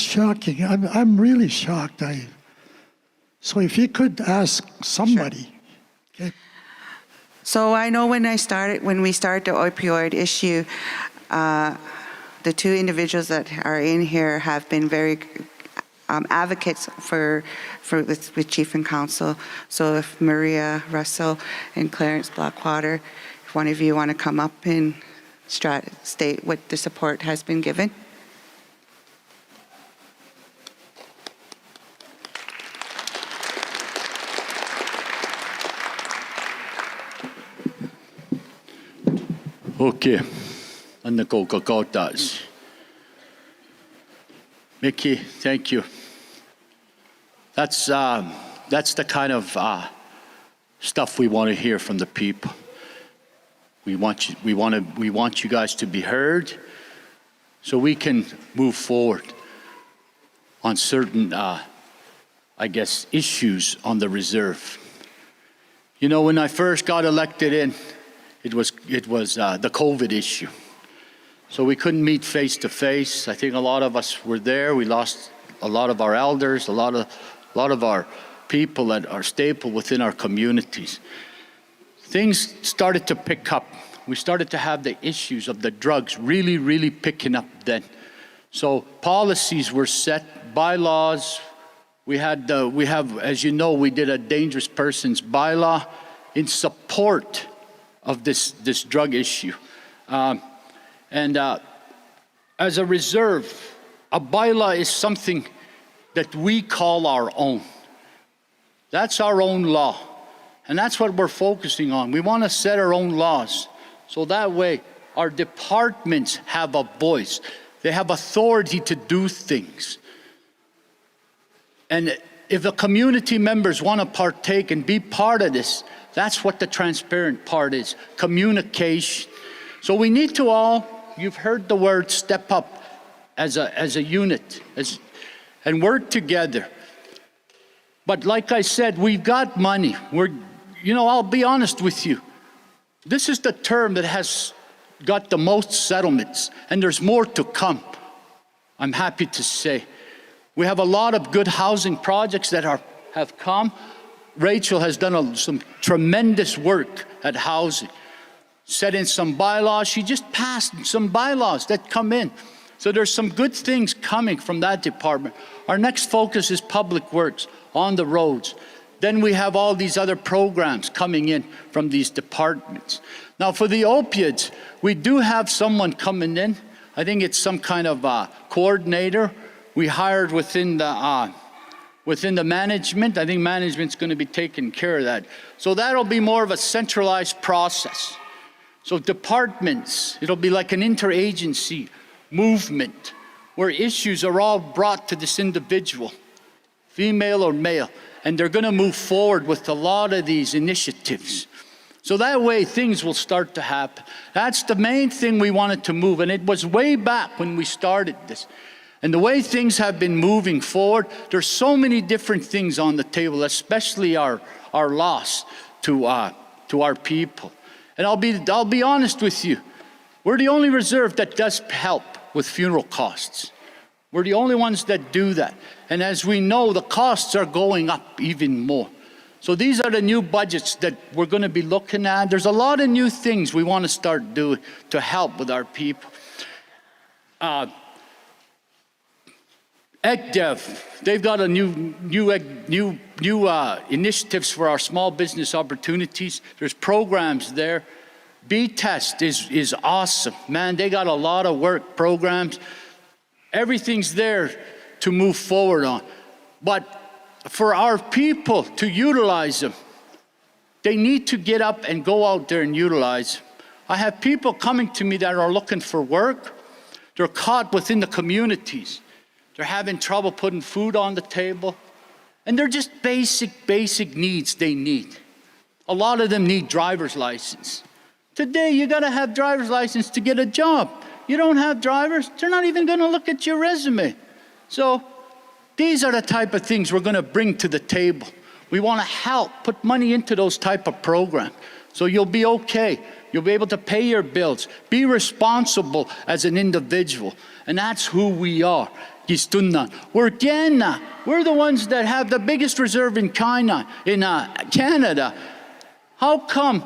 shocking. I'm really shocked. So if you could ask somebody. Sure. Okay. So I know when we started the opioid issue, the two individuals that are in here have been very advocates with Chief and Council. So if Maria Russell and Clarence Blackwater, if one of you want to come up and state what the support has been given. Okay. Nagogogotas. Mickey, thank you. That's the kind of stuff we want to hear from the people. We want you guys to be heard, so we can move forward on certain, issues on the reserve. You know, when I first got elected in, it was the COVID issue. So we couldn't meet face to face. I think a lot of us were there. We lost a lot of our elders, a lot of our people that are staple within our communities. Things started to pick up. We started to have the issues of the drugs really, really picking up then. So policies were set, bylaws. We have, as you know, we did a dangerous persons bylaw in support of this drug issue. As a reserve, a bylaw is something that we call our own. That's our own law. And that's what we're focusing on. We want to set our own laws. So that way, our departments have a voice. They have authority to do things. And if the community members want to partake and be part of this, that's what the transparent part is, communication. So we need to all, you've heard the word, step up as a unit and work together. But like I said, we've got money. I'll be honest with you. This is the term that has got the most settlements, and there's more to come, I'm happy to say. We have a lot of good housing projects that have come. Rachel has done some tremendous work at housing. Set in some bylaws. She just passed some bylaws that come in. So there's some good things coming from that department. Our next focus is public works on the roads. Then we have all these other programs coming in from these departments. Now for the opiates, we do have someone coming in. I think it's some kind of coordinator we hired within the management. I think management's going to be taking care of that. So that'll be more of a centralized process. So departments, it'll be like an interagency movement where issues are all brought to this individual, female or male, and they're going to move forward with a lot of these initiatives. So that way things will start to happen. That's the main thing we wanted to move, and it was way back when we started this. And the way things have been moving forward, there's so many different things on the table, especially our loss to our people. And I'll be honest with you, we're the only reserve that does help with funeral costs. We're the only ones that do that. And as we know, the costs are going up even more. So these are the new budgets that we're going to be looking at. There's a lot of new things we want to start doing to help with our people. ECDEV, they've got a new initiatives for our small business opportunities. There's programs there. B-Test is awesome. Man, they got a lot of work programs. Everything's there to move forward on. But for our people to utilize them, they need to get up and go out there and utilize them. I have people coming to me that are looking for work. They're caught within the communities. They're having trouble putting food on the table. And they're just basic needs they need. A lot of them need driver's license. Today, you gotta have driver's license to get a job. You don't have drivers, they're not even gonna look at your resume. So these are the type of things we're gonna bring to the table. We wanna help put money into those type of programs. So you'll be okay. You'll be able to pay your bills. Be responsible as an individual. And that's who we are. We're Gena. We're the ones that have the biggest reserve in Canada. How come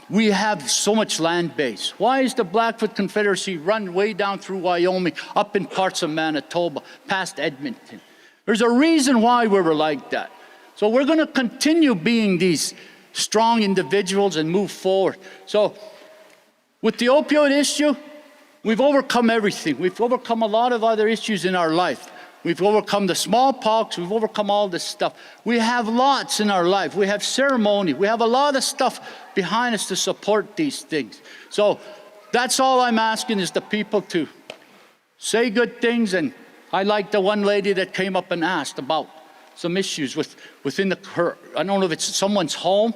we have so much land base? Why is the Blackfoot Confederacy run way down through Wyoming, up in parts of Manitoba, past Edmonton? There's a reason why we were like that. So we're going to continue being these strong individuals and move forward. So with the opioid issue, we've overcome everything. We've overcome a lot of other issues in our life. We've overcome the smallpox. We've overcome all this stuff. We have lots in our life. We have ceremony. We have a lot of stuff behind us to support these things. So That's all I'm asking is the people to say good things. And I like the one lady that came up and asked about some issues within her, I don't know if it's someone's home,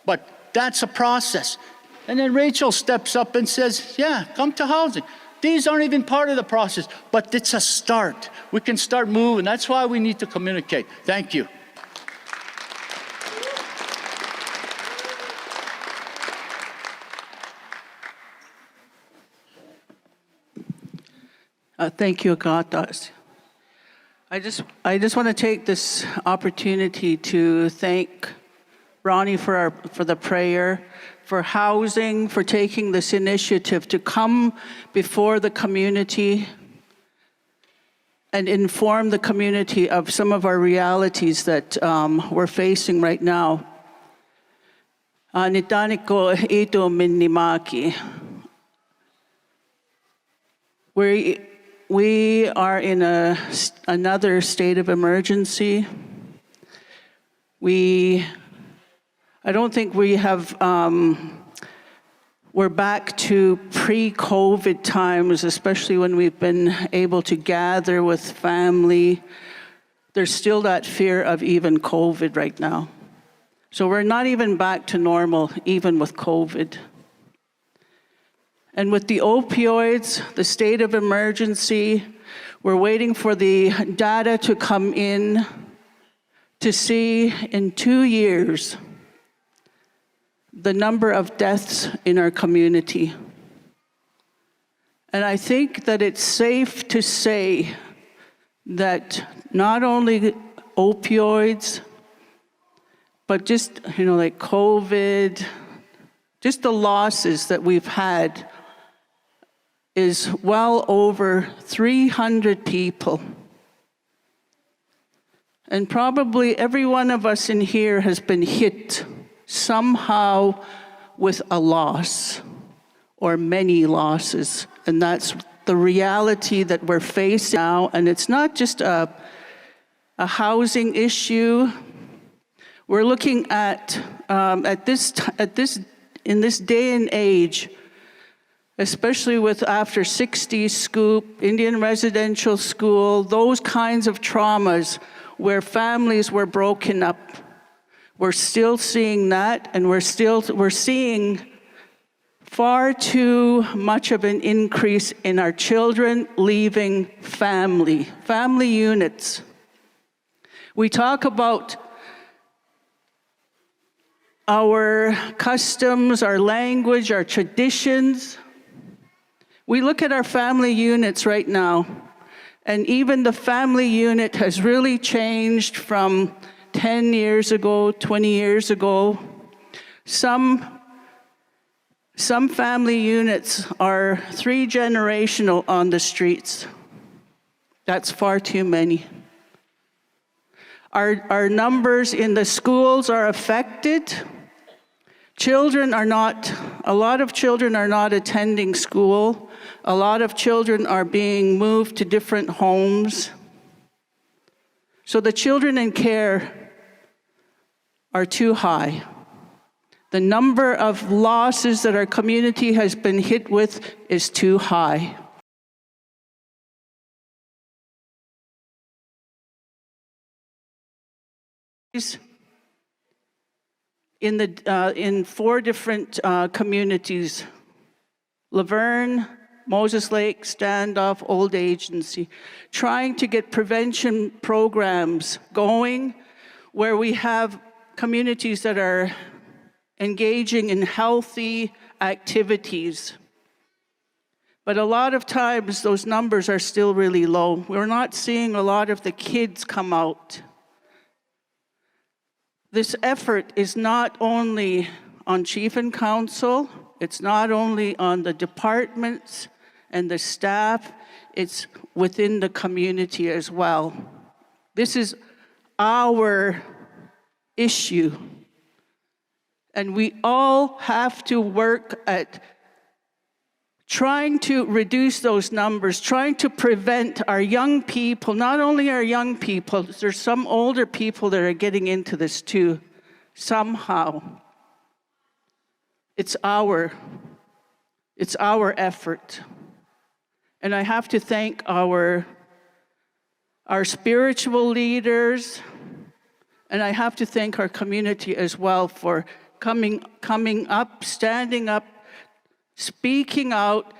but that's a process. And then Rachel steps up and says, yeah, come to housing. These aren't even part of the process, but it's a start. We can start moving. That's why we need to communicate. Thank you. Thank you, Agatas. I just want to take this opportunity to thank Ronnie for the prayer, for housing, for taking this initiative to come before the community and inform the community of some of our realities that we're facing right now. Nitani ko ito minimaki. We are in another state of emergency. I don't think we have, we're back to pre-COVID times, especially when we've been able to gather with family. There's still that fear of even COVID right now. So we're not even back to normal, even with COVID. And with the opioids, the state of emergency, we're waiting for the data to come in to see in 2 years the number of deaths in our community. And I think that it's safe to say that not only opioids, but just, like COVID, just the losses that we've had is well over 300 people. And probably every one of us in here has been hit somehow with a loss or many losses. And that's the reality that we're facing now. And it's not just a housing issue. We're looking at in this day and age, especially with after 60s scoop, Indian residential school, those kinds of traumas where families were broken up. We're still seeing that, and we're seeing far too much of an increase in our children leaving family units. We talk about our customs, our language, our traditions. We look at our family units right now, and even the family unit has really changed from 10 years ago, 20 years ago. Some family units are 3-generational on the streets. That's far too many. Our numbers in the schools are affected. A lot of children are not attending school. A lot of children are being moved to different homes. So the children in care are too high. The number of losses that our community has been hit with is too high. In 4 different communities, Laverne, Moses Lake, Standoff, Old Agency, trying to get prevention programs going where we have communities that are engaging in healthy activities. But a lot of times those numbers are still really low. We're not seeing a lot of the kids come out. This effort is not only on Chief and Council, it's not only on the departments and the staff, it's within the community as well. This is our issue. And we all have to work at trying to reduce those numbers, trying to prevent our young people, not only our young people, there's some older people that are getting into this too, somehow. It's our It's our effort. And I have to thank our spiritual leaders, and I have to thank our community as well for coming up, standing up, speaking out,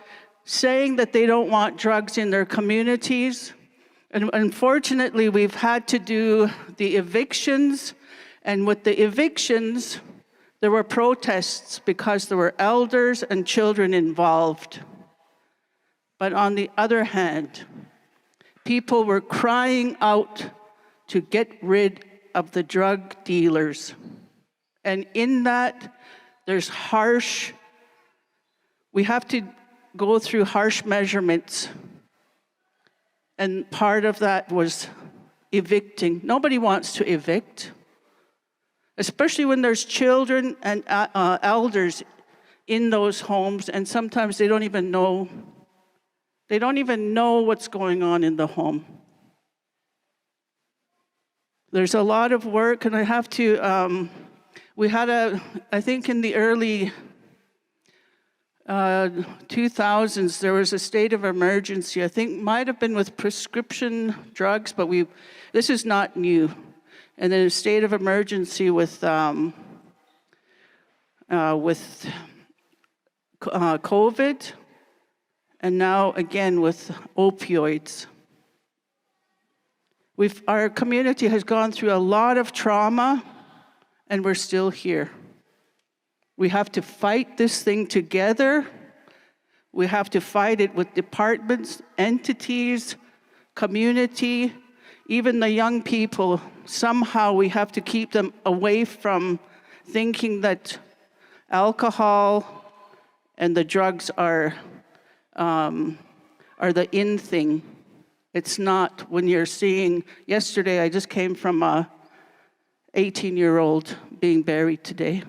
saying that they don't want drugs in their communities. And unfortunately, we've had to do the evictions, and with the evictions, there were protests because there were elders and children involved. But on the other hand, people were crying out to get rid of the drug dealers. And in that, there's we have to go through harsh measurements. And part of that was evicting. Nobody wants to evict, especially when there's children and elders in those homes, and sometimes they don't even know what's going on in the home. There's a lot of work, and I have to, I think in the early 2000s, there was a state of emergency. I think might have been with prescription drugs, but this is not new. And then a state of emergency with COVID, and now again with opioids. Our community has gone through a lot of trauma, and we're still here. We have to fight this thing together. We have to fight it with departments, entities, community, even the young people. Somehow we have to keep them away from thinking that alcohol and the drugs are the in thing. It's not. When you're seeing, yesterday I just came from a 18-year-old being buried today.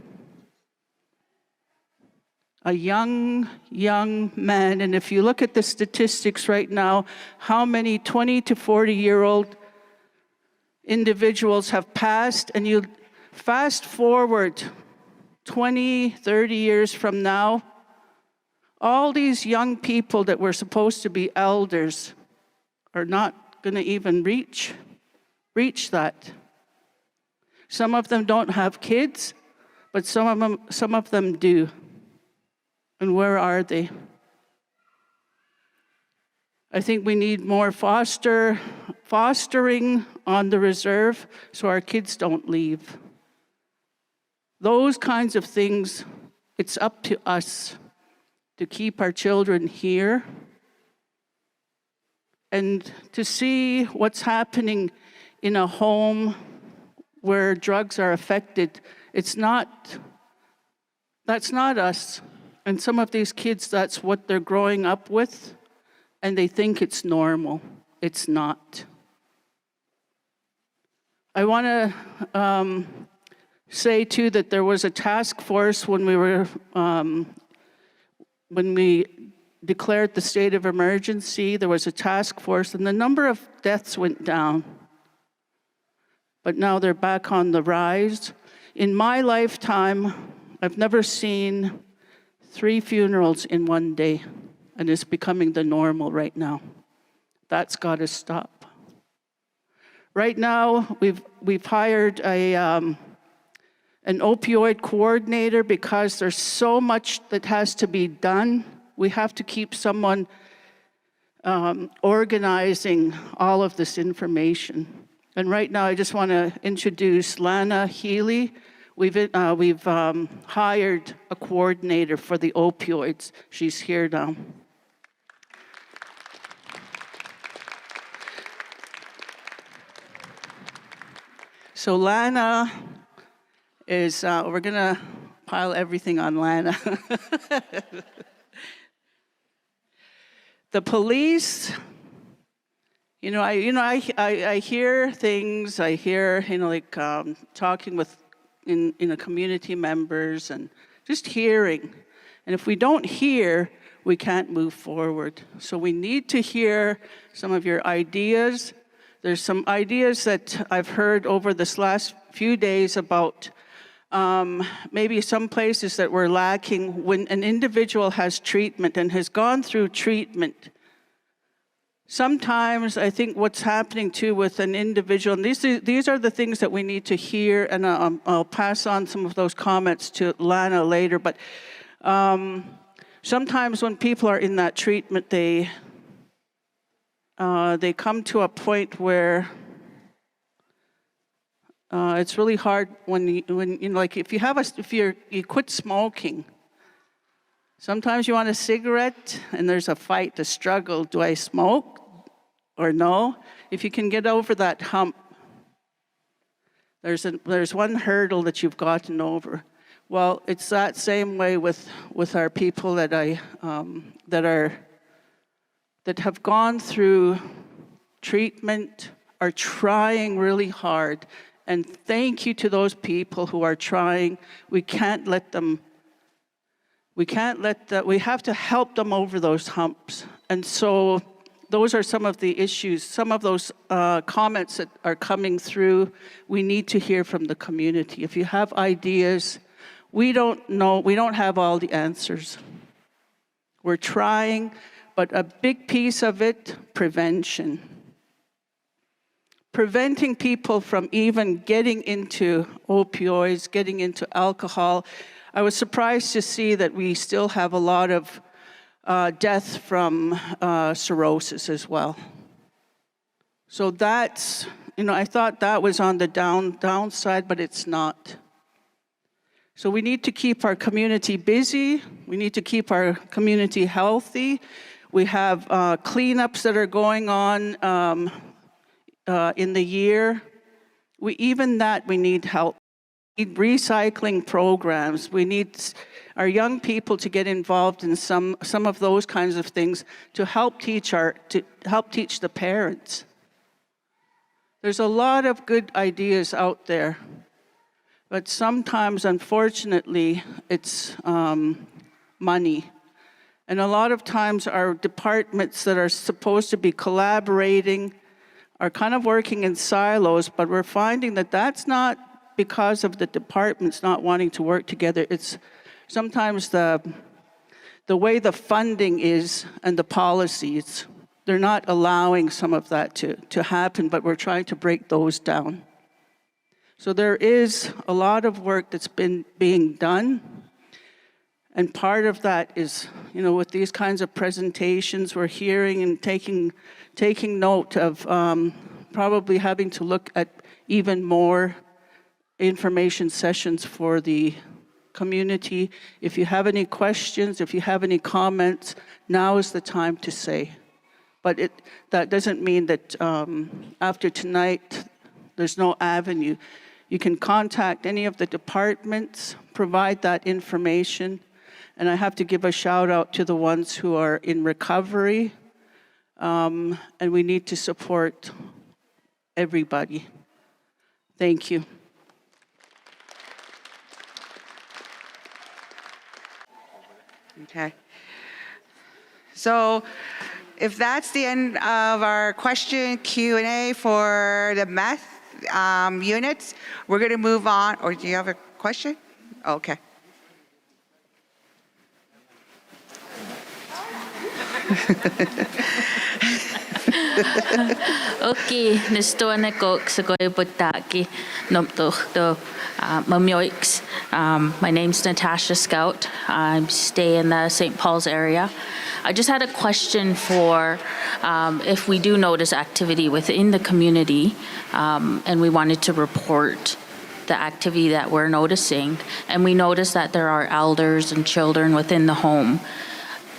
A young man, and if you look at the statistics right now, how many 20 to 40-year-old individuals have passed, and you fast forward 20, 30 years from now, all these young people that were supposed to be elders are not going to even reach that. Some of them don't have kids, but some of them do. And where are they? I think we need more fostering on the reserve so our kids don't leave. Those kinds of things, it's up to us to keep our children here and to see what's happening in a home where drugs are affected. That's not us. And some of these kids, that's what they're growing up with, and they think it's normal. It's not. I want to say, too, that there was a task force when we declared the state of emergency. There was a task force, and the number of deaths went down. But now they're back on the rise. In my lifetime, I've never seen 3 funerals in one day, and it's becoming the normal right now. That's got to stop. Right now, we've hired an opioid coordinator because there's so much that has to be done. We have to keep someone organizing all of this information. And right now, I just want to introduce Lana Healy. We've hired a coordinator for the opioids. She's here now. So Lana is, we're gonna pile everything on Lana. The police, I hear things. I hear, talking with community members and just hearing. And if we don't hear, we can't move forward. So we need to hear some of your ideas. There's some ideas that I've heard over this last few days about maybe some places that we're lacking when an individual has treatment and has gone through treatment. Sometimes I think what's happening too with an individual, and these are the things that we need to hear, and I'll pass on some of those comments to Lana later, but sometimes when people are in that treatment, they come to a point where it's really hard when you know, like if you quit smoking. Sometimes you want a cigarette and there's a fight, a struggle. Do I smoke or no? If you can get over that hump, there's one hurdle that you've gotten over. Well, it's that same way with our people that have gone through treatment, are trying really hard. And thank you to those people who are trying. We can't let them. We have to help them over those humps. And so those are some of the issues, some of those comments that are coming through. We need to hear from the community. If you have ideas, we don't know, we don't have all the answers. We're trying, but a big piece of it, prevention. Preventing people from even getting into opioids, getting into alcohol. I was surprised to see that we still have a lot of death from cirrhosis as well. So that's, I thought that was on the downside, but it's not. So we need to keep our community busy. We need to keep our community healthy. We have cleanups that are going on in the year. We need help. We need recycling programs. We need our young people to get involved in some of those kinds of things to help teach the parents. There's a lot of good ideas out there, but sometimes, unfortunately, it's money. And a lot of times our departments that are supposed to be collaborating are kind of working in silos, but we're finding that that's not because of the departments not wanting to work together. It's sometimes the way the funding is and the policies, they're not allowing some of that to happen, but we're trying to break those down. So there is a lot of work that's been being done, and part of that is, with these kinds of presentations, we're hearing and taking note of probably having to look at even more information sessions for the community. If you have any questions, if you have any comments, now is the time to say. But that doesn't mean that after tonight, there's no avenue. You can contact any of the departments, provide that information, and I have to give a shout out to the ones who are in recovery, and we need to support everybody. Thank you. Okay. So if that's the end of our question Q&A for the Meth units, we're going to move on. Or do you have a question? Okay. Okay, nistone kok segoy butaki nomtoch do mamioix. My name's Natasha Scout. I stay in the St. Paul's area. I just had a question for if we do notice activity within the community and we wanted to report the activity that we're noticing, and we notice that there are elders and children within the home.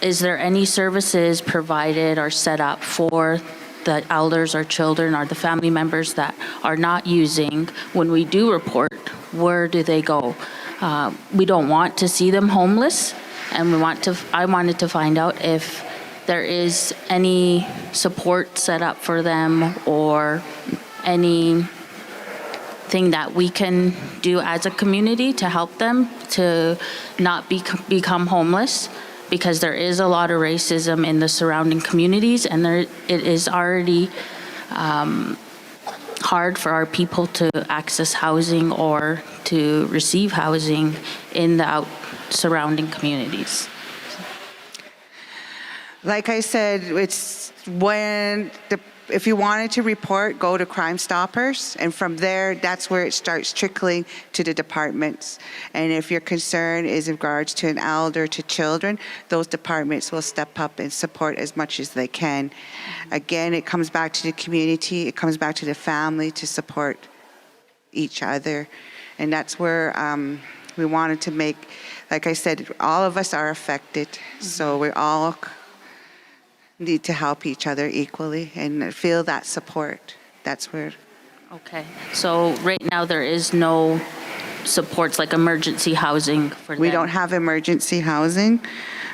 Is there any services provided or set up for the elders or children or the family members that are not using? When we do report, where do they go? We don't want to see them homeless, and I wanted to find out if there is any support set up for them or anything that we can do as a community to help them to not become homeless. Because there is a lot of racism in the surrounding communities, and it is already hard for our people to access housing or to receive housing in the surrounding communities. Like I said, it's if you wanted to report, go to Crime Stoppers, and from there, that's where it starts trickling to the departments. And if your concern is in regards to an elder, to children, those departments will step up and support as much as they can. Again, it comes back to the community, it comes back to the family to support each other. And that's where we wanted to make, like I said, all of us are affected, so we all need to help each other equally and feel that support. That's where. Okay, so right now there is no supports like emergency housing for them? We don't have emergency housing,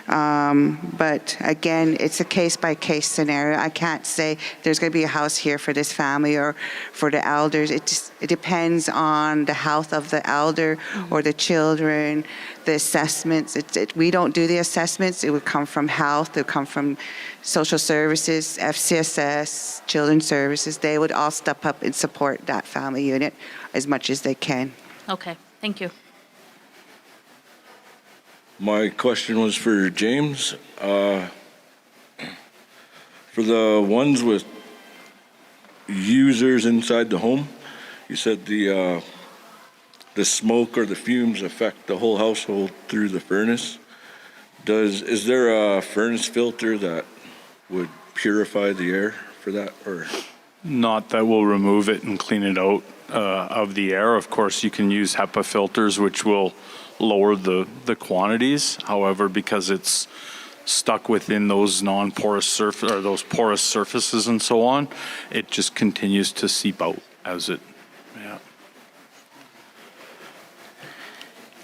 but again, it's a case-by-case scenario. I can't say there's going to be a house here for this family or for the elders. It depends on the health of the elder or the children, the assessments. We don't do the assessments. It would come from health. It would come from social services, FCSS, children's services. They would all step up and support that family unit as much as they can. Okay, thank you. My question was for James. For the ones with users inside the home, you said the smoke or the fumes affect the whole household through the furnace. Is there a furnace filter that would purify the air for that, or? Not that will remove it and clean it out of the air. Of course, you can use HEPA filters, which will lower the quantities. However, because it's stuck within those non-porous surface or those porous surfaces and so on, it just continues to seep out as it. Yeah.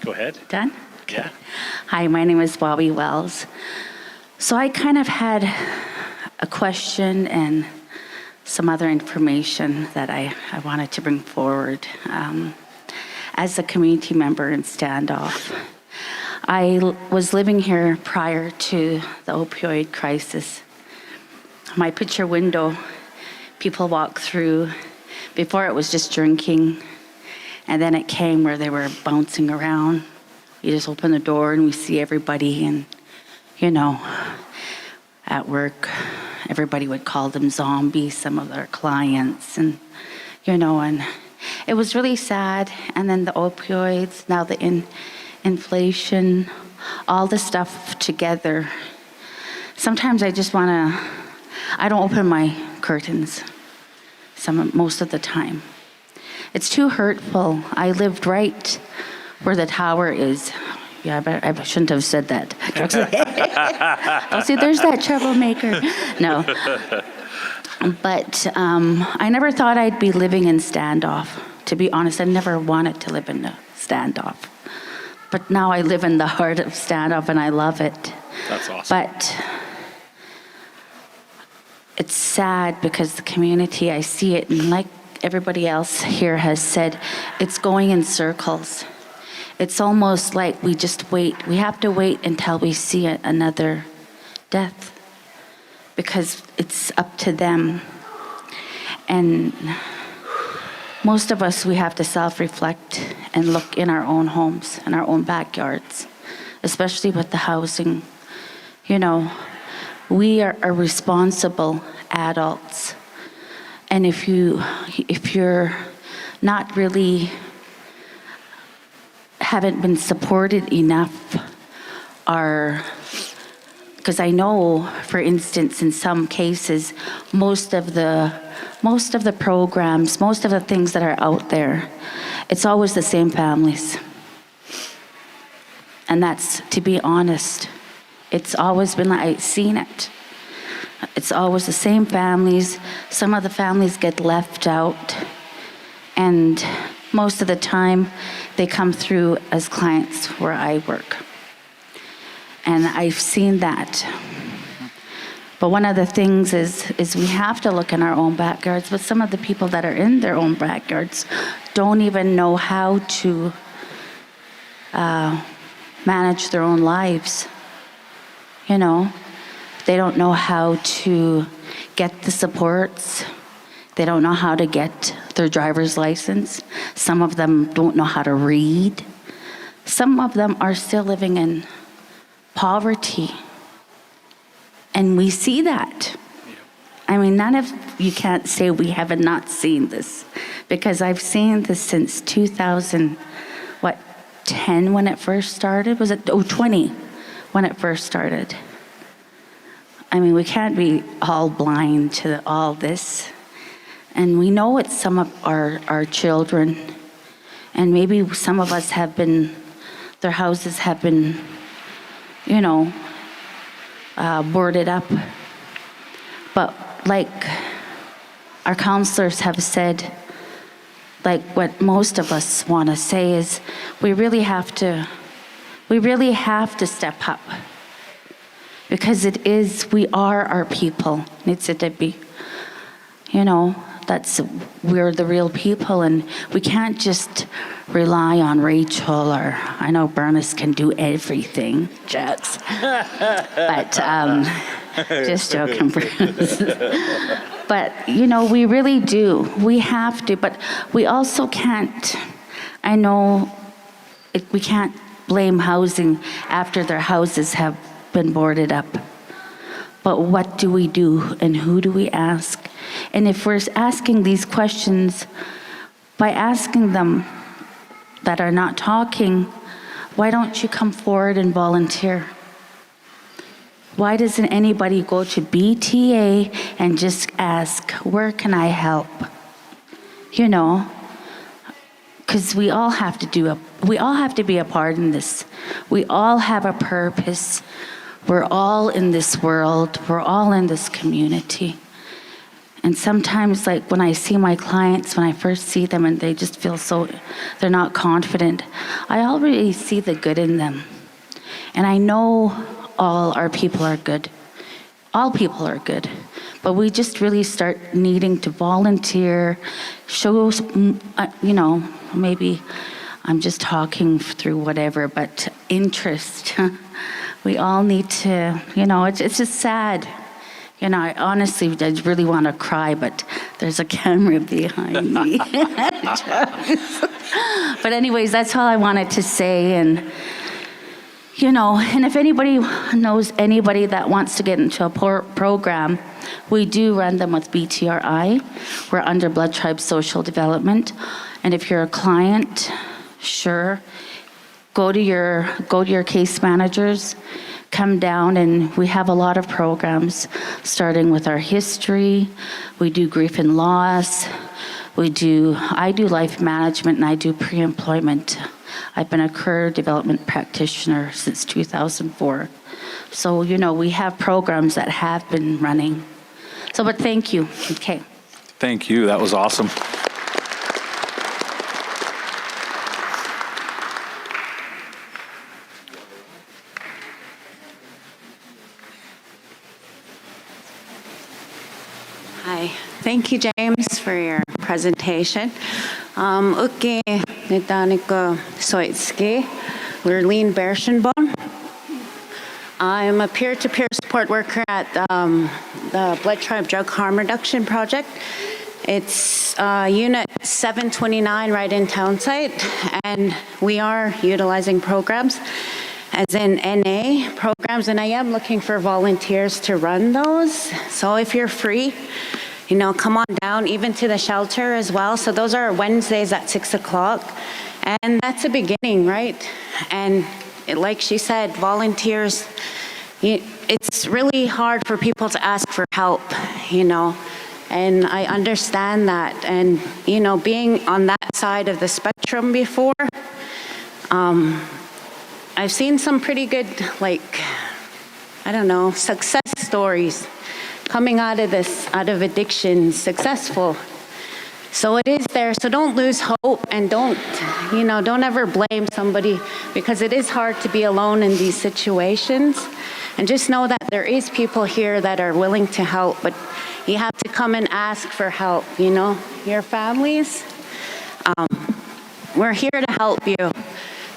Go ahead. Done? Yeah. Hi, my name is Bobby Wells. So I kind of had a question and some other information that I wanted to bring forward. As a community member in Standoff, I was living here prior to the opioid crisis. My picture window, people walk through. Before it was just drinking, and then it came where they were bouncing around. You just open the door and we see everybody, and at work, everybody would call them zombies, some of their clients, and it was really sad. And then the opioids, now the inflation, all the stuff together. Sometimes I just I don't open my curtains most of the time. It's too hurtful. I lived right where the tower is. Yeah, I shouldn't have said that. Oh, see, there's that troublemaker. No. But I never thought I'd be living in Standoff. To be honest, I never wanted to live in Standoff. But now I live in the heart of Standoff, and I love it. That's awesome. But it's sad because the community, I see it, and like everybody else here has said, it's going in circles. It's almost like we just wait. We have to wait until we see another death because it's up to them. And most of us, we have to self-reflect and look in our own homes, in our own backyards, especially with the housing. We are responsible adults. And if you're not really haven't been supported enough, because I know, for instance, in some cases, most of the programs, most of the things that are out there, it's always the same families. And that's, to be honest, it's always been like, I've seen it. It's always the same families. Some of the families get left out. And most of the time, they come through as clients where I work. And I've seen that. But one of the things is we have to look in our own backyards, but some of the people that are in their own backyards don't even know how to manage their own lives. They don't know how to get the supports. They don't know how to get their driver's license. Some of them don't know how to read. Some of them are still living in poverty. And we see that. I mean, you can't say we have not seen this, because I've seen this since 2010 when it first started. Was it 20 when it first started? I mean, we can't be all blind to all this. And we know it's some of our children, and maybe some of us have been, their houses have been, boarded up. But like our counselors have said, like what most of us want to say is, we really have to step up, because we are our people. We're the real people, and we can't just rely on Rachel, or I know Bernice can do everything, Jets. But just joking, Bernice. But, we really do. We have to, but we also can't, we can't blame housing after their houses have been boarded up. But what do we do, and who do we ask? And if we're asking these questions, by asking them that are not talking, why don't you come forward and volunteer? Why doesn't anybody go to BTA and just ask, where can I help? Because we all have to be a part in this. We all have a purpose. We're all in this world. We're all in this community. And sometimes, like when I see my clients, when I first see them and they just feel they're not confident, I already see the good in them. And I know all our people are good. All people are good. But we just really start needing to volunteer, show, maybe I'm just talking through whatever, but interest. We all need to, it's just sad. I honestly really want to cry, but there's a camera behind me. But anyways, that's all I wanted to say. And, and if anybody knows anybody that wants to get into a program, we do run them with BTRI. We're under Blood Tribe Social Development. And if you're a client, sure, go to your case managers. Come down, and we have a lot of programs, starting with our history. We do grief and loss. I do life management, and I do pre-employment. I've been a career development practitioner since 2004. So, we have programs that have been running. So, but thank you. Okay. Thank you. That was awesome. Hi. Thank you, James, for your presentation. Uke Nitaniko Soitski, Lurleen Bershenbaum. I'm a peer-to-peer support worker at the Blood Tribe Drug Harm Reduction Project. It's Unit 729 right in Townsite, and we are utilizing programs as in NA programs, and I am looking for volunteers to run those. So if you're free, come on down, even to the shelter as well. So those are Wednesdays at 6 o'clock. And that's a beginning, right? And like she said, volunteers, it's really hard for people to ask for help, and I understand that. And, being on that side of the spectrum before, I've seen some pretty good, success stories coming out of addiction, successful. So it is there. So don't lose hope, and don't ever blame somebody, because it is hard to be alone in these situations. And just know that there is people here that are willing to help, but you have to come and ask for help, Your families, we're here to help you.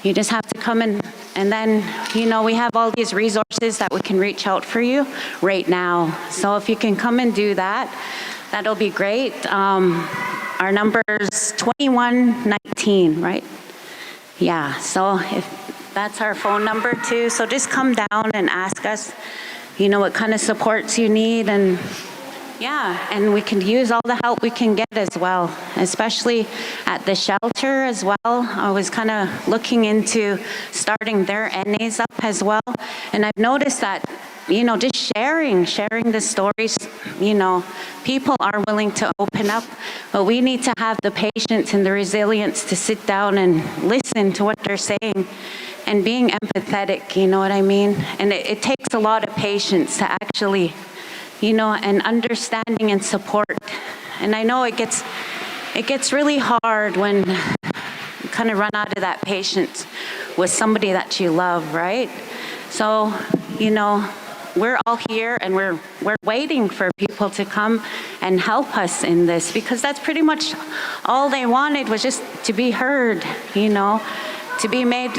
You just have to come in, and then, we have all these resources that we can reach out for you right now. So if you can come and do that, that'll be great. Our number's 2119, right? Yeah, so if that's our phone number too. So just come down and ask us, you know, what kind of supports you need, and yeah, and we can use all the help we can get as well, especially at the shelter as well. I was kind of looking into starting their NAs up as well, and I've noticed that, you know, just sharing the stories, you know, people are willing to open up, but we need to have the patience and the resilience to sit down and listen to what they're saying and being empathetic, you know what I mean? And it takes a lot of patience to actually, you know, and understanding and support. And I know it gets really hard when you kind of run out of that patience with somebody that you love, right? So, you know, we're all here and we're waiting for people to come and help us in this, because that's pretty much all they wanted, was just to be heard, you know, to be made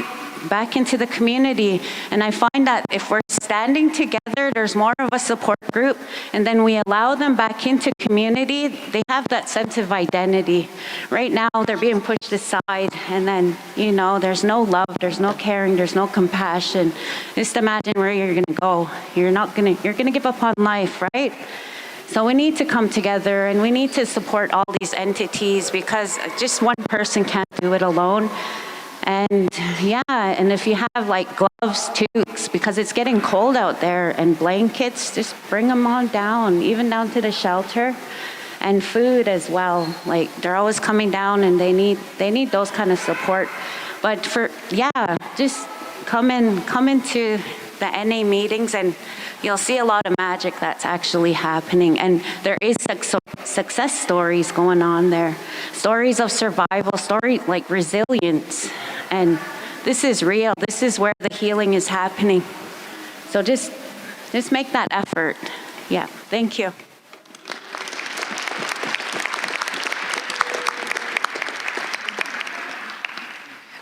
back into the community. And I find that if we're standing together, there's more of a support group, and then we allow them back into community, they have that sense of identity. Right now, they're being pushed aside, and then, you know, there's no love, there's no caring, there's no compassion. Just imagine where you're gonna go. You're gonna give up on life, right? So we need to come together and we need to support all these entities, because just one person can't do it alone. And yeah, and if you have like gloves, toques, because it's getting cold out there, and blankets, just bring them on down, even down to the shelter, and food as well. Like, they're always coming down and they need those kind of support. But just come into the NA meetings and you'll see a lot of magic that's actually happening. And there is success stories going on there. Stories of survival, stories like resilience. And this is real. This is where the healing is happening. So just make that effort. Yeah, thank you.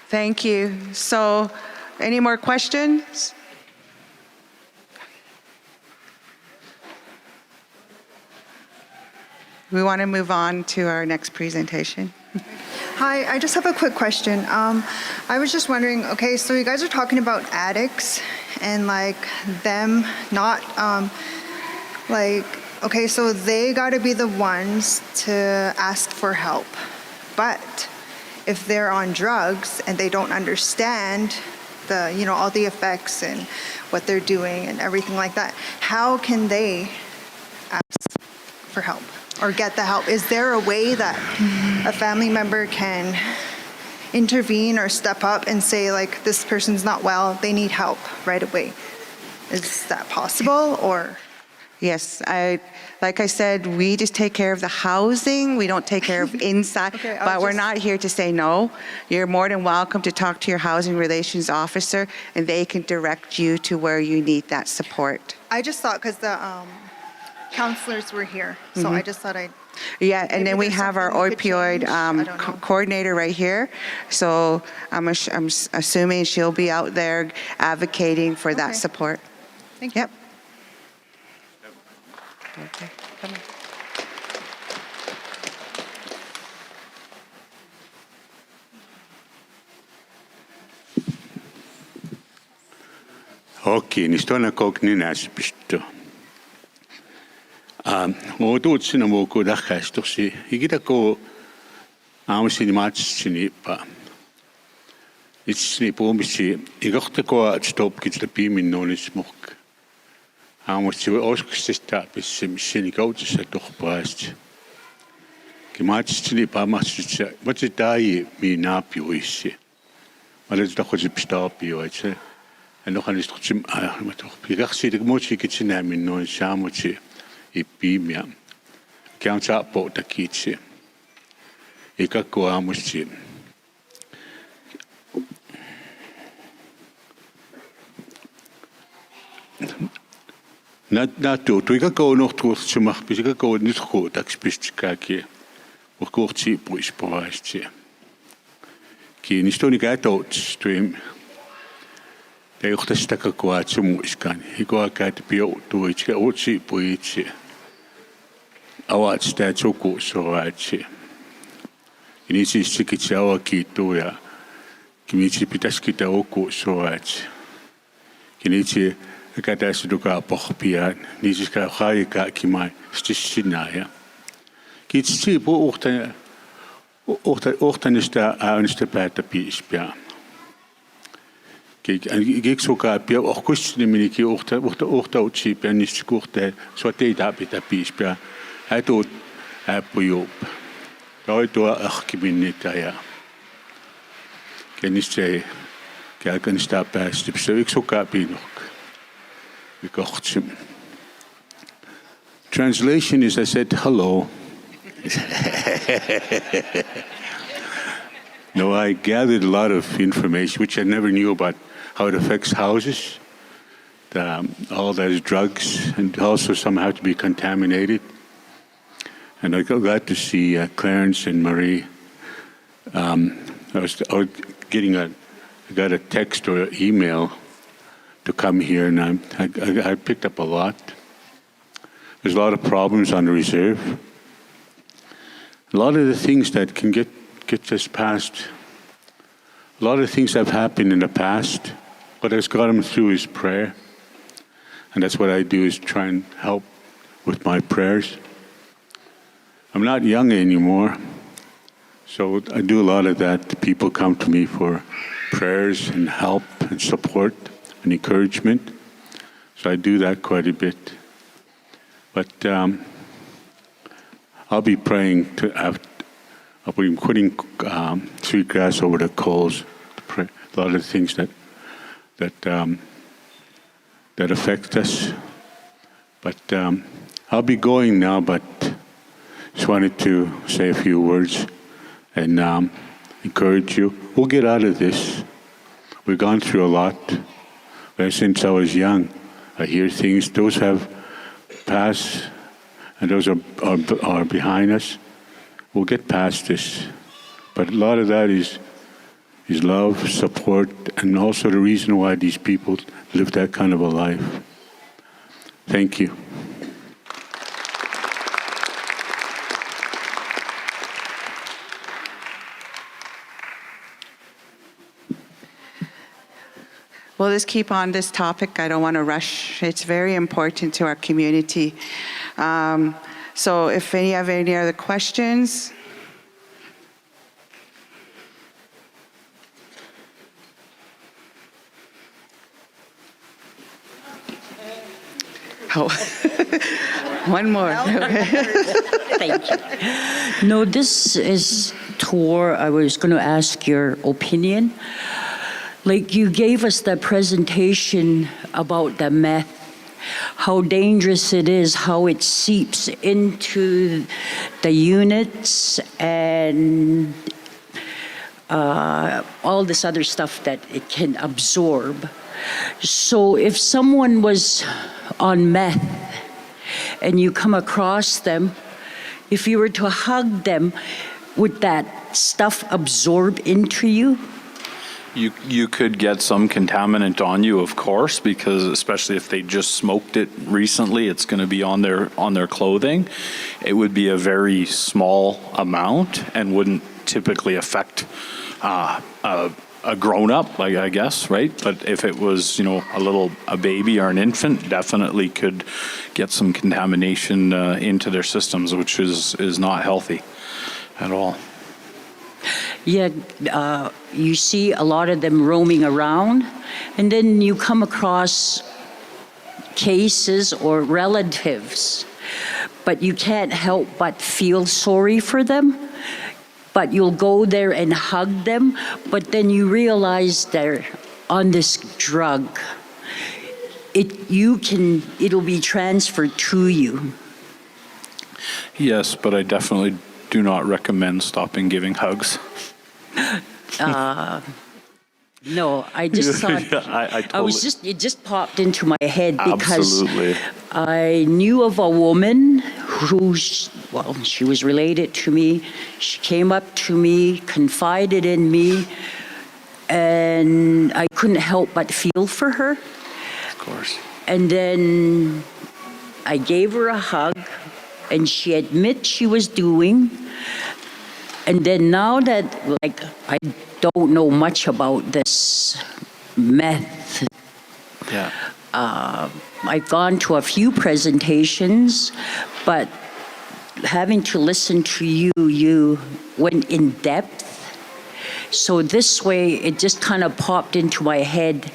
Thank you. So, any more questions? We want to move on to our next presentation. Hi, I just have a quick question. I was just wondering, okay, so you guys are talking about addicts and like them not, okay, so they got to be the ones to ask for help. But if they're on drugs and they don't understand the, you know, all the effects and what they're doing and everything like that, how can they ask for help or get the help? Is there a way that a family member can intervene or step up and say, like, this person's not well, they need help right away? Is that possible, or? Yes, like I said, we just take care of the housing. We don't take care of inside, Okay, but we're not here to say no. You're more than welcome to talk to your housing relations officer, and they can direct you to where you need that support. I just thought, because the counselors were here, so I just thought I'd. Yeah, and then we there's have our something we could opioid change. I don't know. coordinator right here. So I'm assuming she'll be out there advocating for that Okay. support. Thank you. Yep. Okay, come on. Okei, niin stonna kokni näspisto. Otuutsina muuku dakhaistursi. Ikitako aamusini maatsini pa. Itsini puumisi igortakoa stopkitla piiminnuunismurk. Aamusi oskustista pissimissini kautissa torpaasti. Kimaatsini paamasitsa matitai miinaapiuissi. Maletakhusipstaapiuitse. Anohan istutim pigarsi de mochi kitchina minnon shamuchi ipimia. Kiamcha po takichi. Ikako amuchi. Na tu ikako noch turtsumach bisikako nitro takspistskaki. Urkurti puispoasti. Ki nistoni gatot stream. Ja johtaisi kakoa tsumuiskaan. Hikoa käytä pio tuitsi utsi puitsi. Awa sta toko so achi. Inisi sikitsa awa kito ya. Kimichi pitas kita oko so achi. Kinichi kata suduka pochpian. Nisi ka khai ka kimai stishinaya. Kitsi po ochtan is da aanste pata pispia. Kijk zo ka pia och kusni miniki ochta uchi pia nis kurte so te da pita pispia. Hij doet Pujop. Hij doet Achkiminita, ja. Ken je ze? Kijk, een stap bij stip. Zo ik zoek op hier nog. Ik kocht ze. Translation is, I said, hello. No, I gathered a lot of information, which I never knew about how it affects houses. All that is drugs, and also some have to be contaminated. And I got to see Clarence and Marie. I got a text or email to come here, and I picked up a lot. There's a lot of problems on the reserve. A lot of the things that can get us past. A lot of things have happened in the past. What has got them through is prayer, and that's what I do, is try and help with my prayers. I'm not young anymore, so I do a lot of that. People come to me for prayers and help and support and encouragement. So I do that quite a bit. But I'll be praying I'll be putting sweet grass over the coals to pray. A lot of things that affect us. But I'll be going now, but just wanted to say a few words and encourage you. We'll get out of this. We've gone through a lot. Ever since I was young, I hear things. Those have passed, and those are behind us. We'll get past this. But a lot of that is love, support, and also the reason why these people live that kind of a life. Thank you. We'll just keep on this topic. I don't want to rush. It's very important to our community. So if any have any other questions? Oh, one more. Okay. Thank you. No, this is Tor. I was going to ask your opinion. Like, you gave us that presentation about the meth, how dangerous it is, how it seeps into the units, and all this other stuff that it can absorb. So if someone was on meth and you come across them, if you were to hug them, would that stuff absorb into you? You could get some contaminant on you, of course, because especially if they just smoked it recently, it's going to be on their clothing. It would be a very small amount and wouldn't typically affect a grown-up, I guess, right? But if it was, a baby or an infant, definitely could get some contamination into their systems, which is not healthy at all. Yeah, you see a lot of them roaming around, and then you come across cases or relatives, but you can't help but feel sorry for them. But you'll go there and hug them, but then you realize they're on this drug. It'll be transferred to you. Yes, but I definitely do not recommend stopping giving hugs. No, I just thought, it just popped into my head because Absolutely. I knew of a woman who, she was related to me. She came up to me, confided in me, and I couldn't help but feel for her. Of course. And then I gave her a hug, and she admits she was doing. And then now that, like, I don't know much about this meth. Yeah. I've gone to a few presentations, but having to listen to you, you went in depth. So this way, it just kind of popped into my head,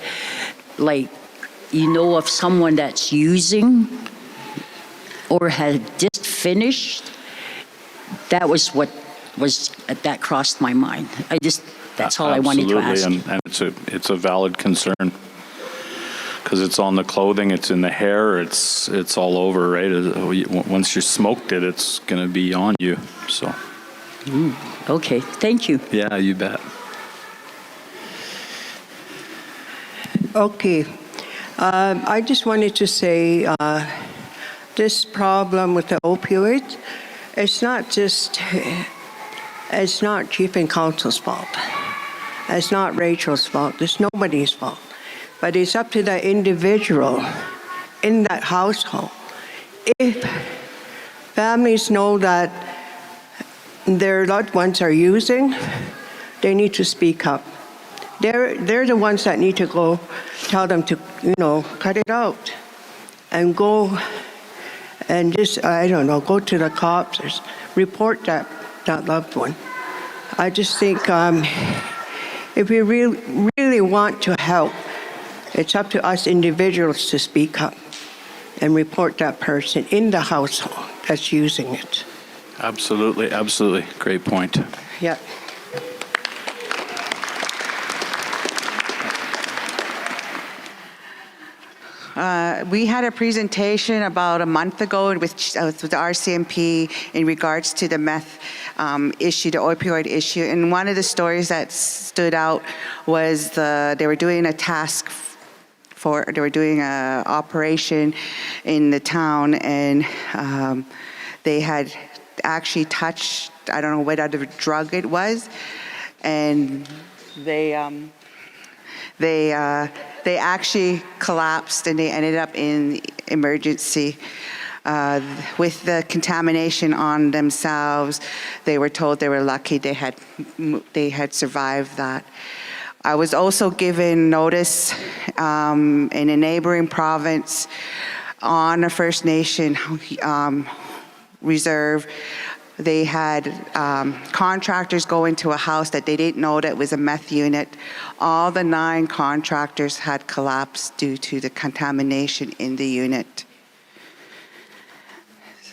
like, you know, of someone that's using or had just finished. That was what that crossed my mind. That's all I wanted to ask. Absolutely, and it's a valid concern. Because it's on the clothing, it's in the hair, it's all over, right? Once you smoked it, it's going to be on you. So. Okay, thank you. Yeah, you bet. Okay, I just wanted to say this problem with the opioids, it's not Chief and Council's fault. It's not Rachel's fault. It's nobody's fault. But it's up to the individual in that household. If families know that their loved ones are using, they need to speak up. They're the ones that need to go tell them to, cut it out and go and just, go to the cops or report that loved one. I just think if we really want to help, it's up to us individuals to speak up and report that person in the household that's using it. Absolutely, absolutely. Great point. Yeah. We had a presentation about a month ago with the RCMP in regards to the meth issue, the opioid issue. And one of the stories that stood out was they were doing a task they were doing an operation in the town, and they had actually touched, I don't know what other drug it was, and they actually collapsed and they ended up in emergency. With the contamination on themselves, they were told they were lucky they had survived that. I was also given notice in a neighboring province on a First Nation reserve. They had contractors go into a house that they didn't know that was a meth unit. All the 9 contractors had collapsed due to the contamination in the unit.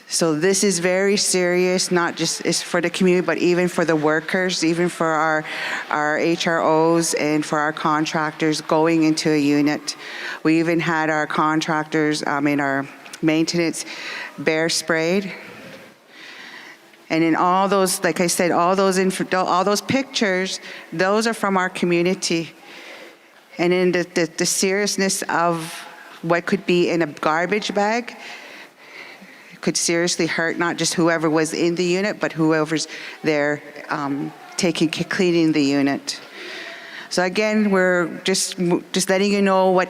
So this is very serious, not just for the community, but even for the workers, even for our HROs and for our contractors going into a unit. We even had our contractors in our maintenance bear sprayed. And in all those, like I said, all those pictures, those are from our community. And in the seriousness of what could be in a garbage bag, could seriously hurt not just whoever was in the unit, but whoever's there cleaning the unit. So again, we're just letting you know what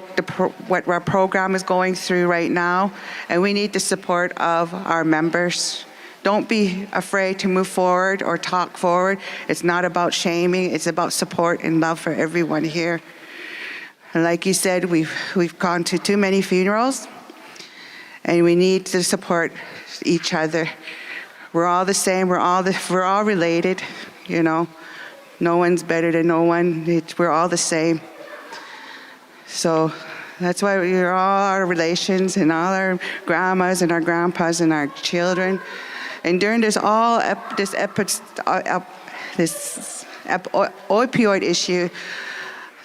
our program is going through right now, and we need the support of our members. Don't be afraid to move forward or talk forward. It's not about shaming, it's about support and love for everyone here. And like you said, we've gone to too many funerals, and we need to support each other. We're all the same, we're all related, No one's better than no one. We're all the same. So that's why we're all our relations and all our grandmas and our grandpas and our children. And during this opioid issue,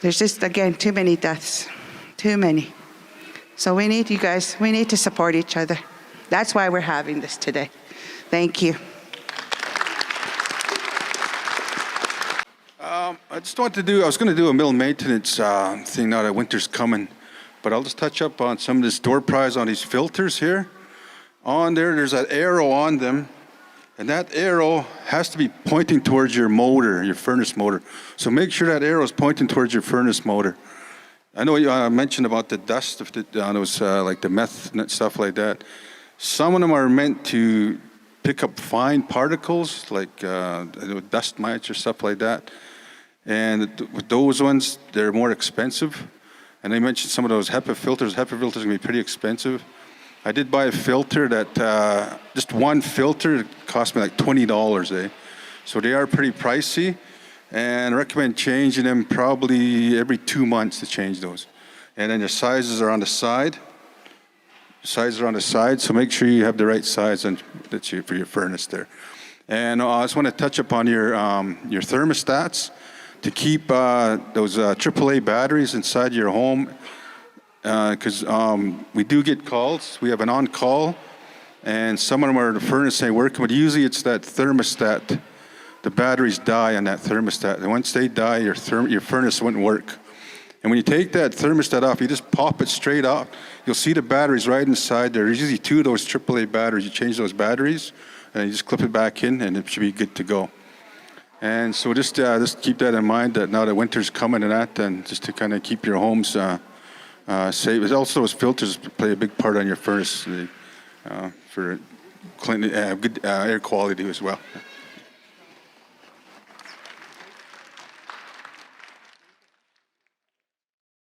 there's just, again, too many deaths, too many. So we need you guys, we need to support each other. That's why we're having this today. Thank you. I was going to do a middle maintenance thing now that winter's coming, but I'll just touch up on some of this door prize on these filters here. On there's an arrow on them, and that arrow has to be pointing towards your motor, your furnace motor. So make sure that arrow is pointing towards your furnace motor. I know you mentioned about the dust of those like the meth and stuff like that. Some of them are meant to pick up fine particles like dust mites or stuff like that. And with those ones, they're more expensive. And they mentioned some of those HEPA filters. HEPA filters can be pretty expensive. I did buy a filter that, just one filter cost me like $20, So they are pretty pricey. And I recommend changing them probably every 2 months to change those. And then your sizes are on the side. Sizes are on the side, so make sure you have the right size for your furnace there. And I just want to touch upon your thermostats to keep those AAA batteries inside your home, because we do get calls. We have an on-call, and some of them are the furnace ain't working, but usually it's that thermostat. The batteries die on that thermostat, and once they die, your furnace wouldn't work. And when you take that thermostat off, you just pop it straight off. You'll see the batteries right inside there. There's usually 2 of those AAA batteries. You change those batteries, and you just clip it back in, and it should be good to go. And so just keep that in mind that now that winter's coming and that, and just to kind of keep your homes safe. Also, those filters play a big part on your furnace for clean, good air quality as well.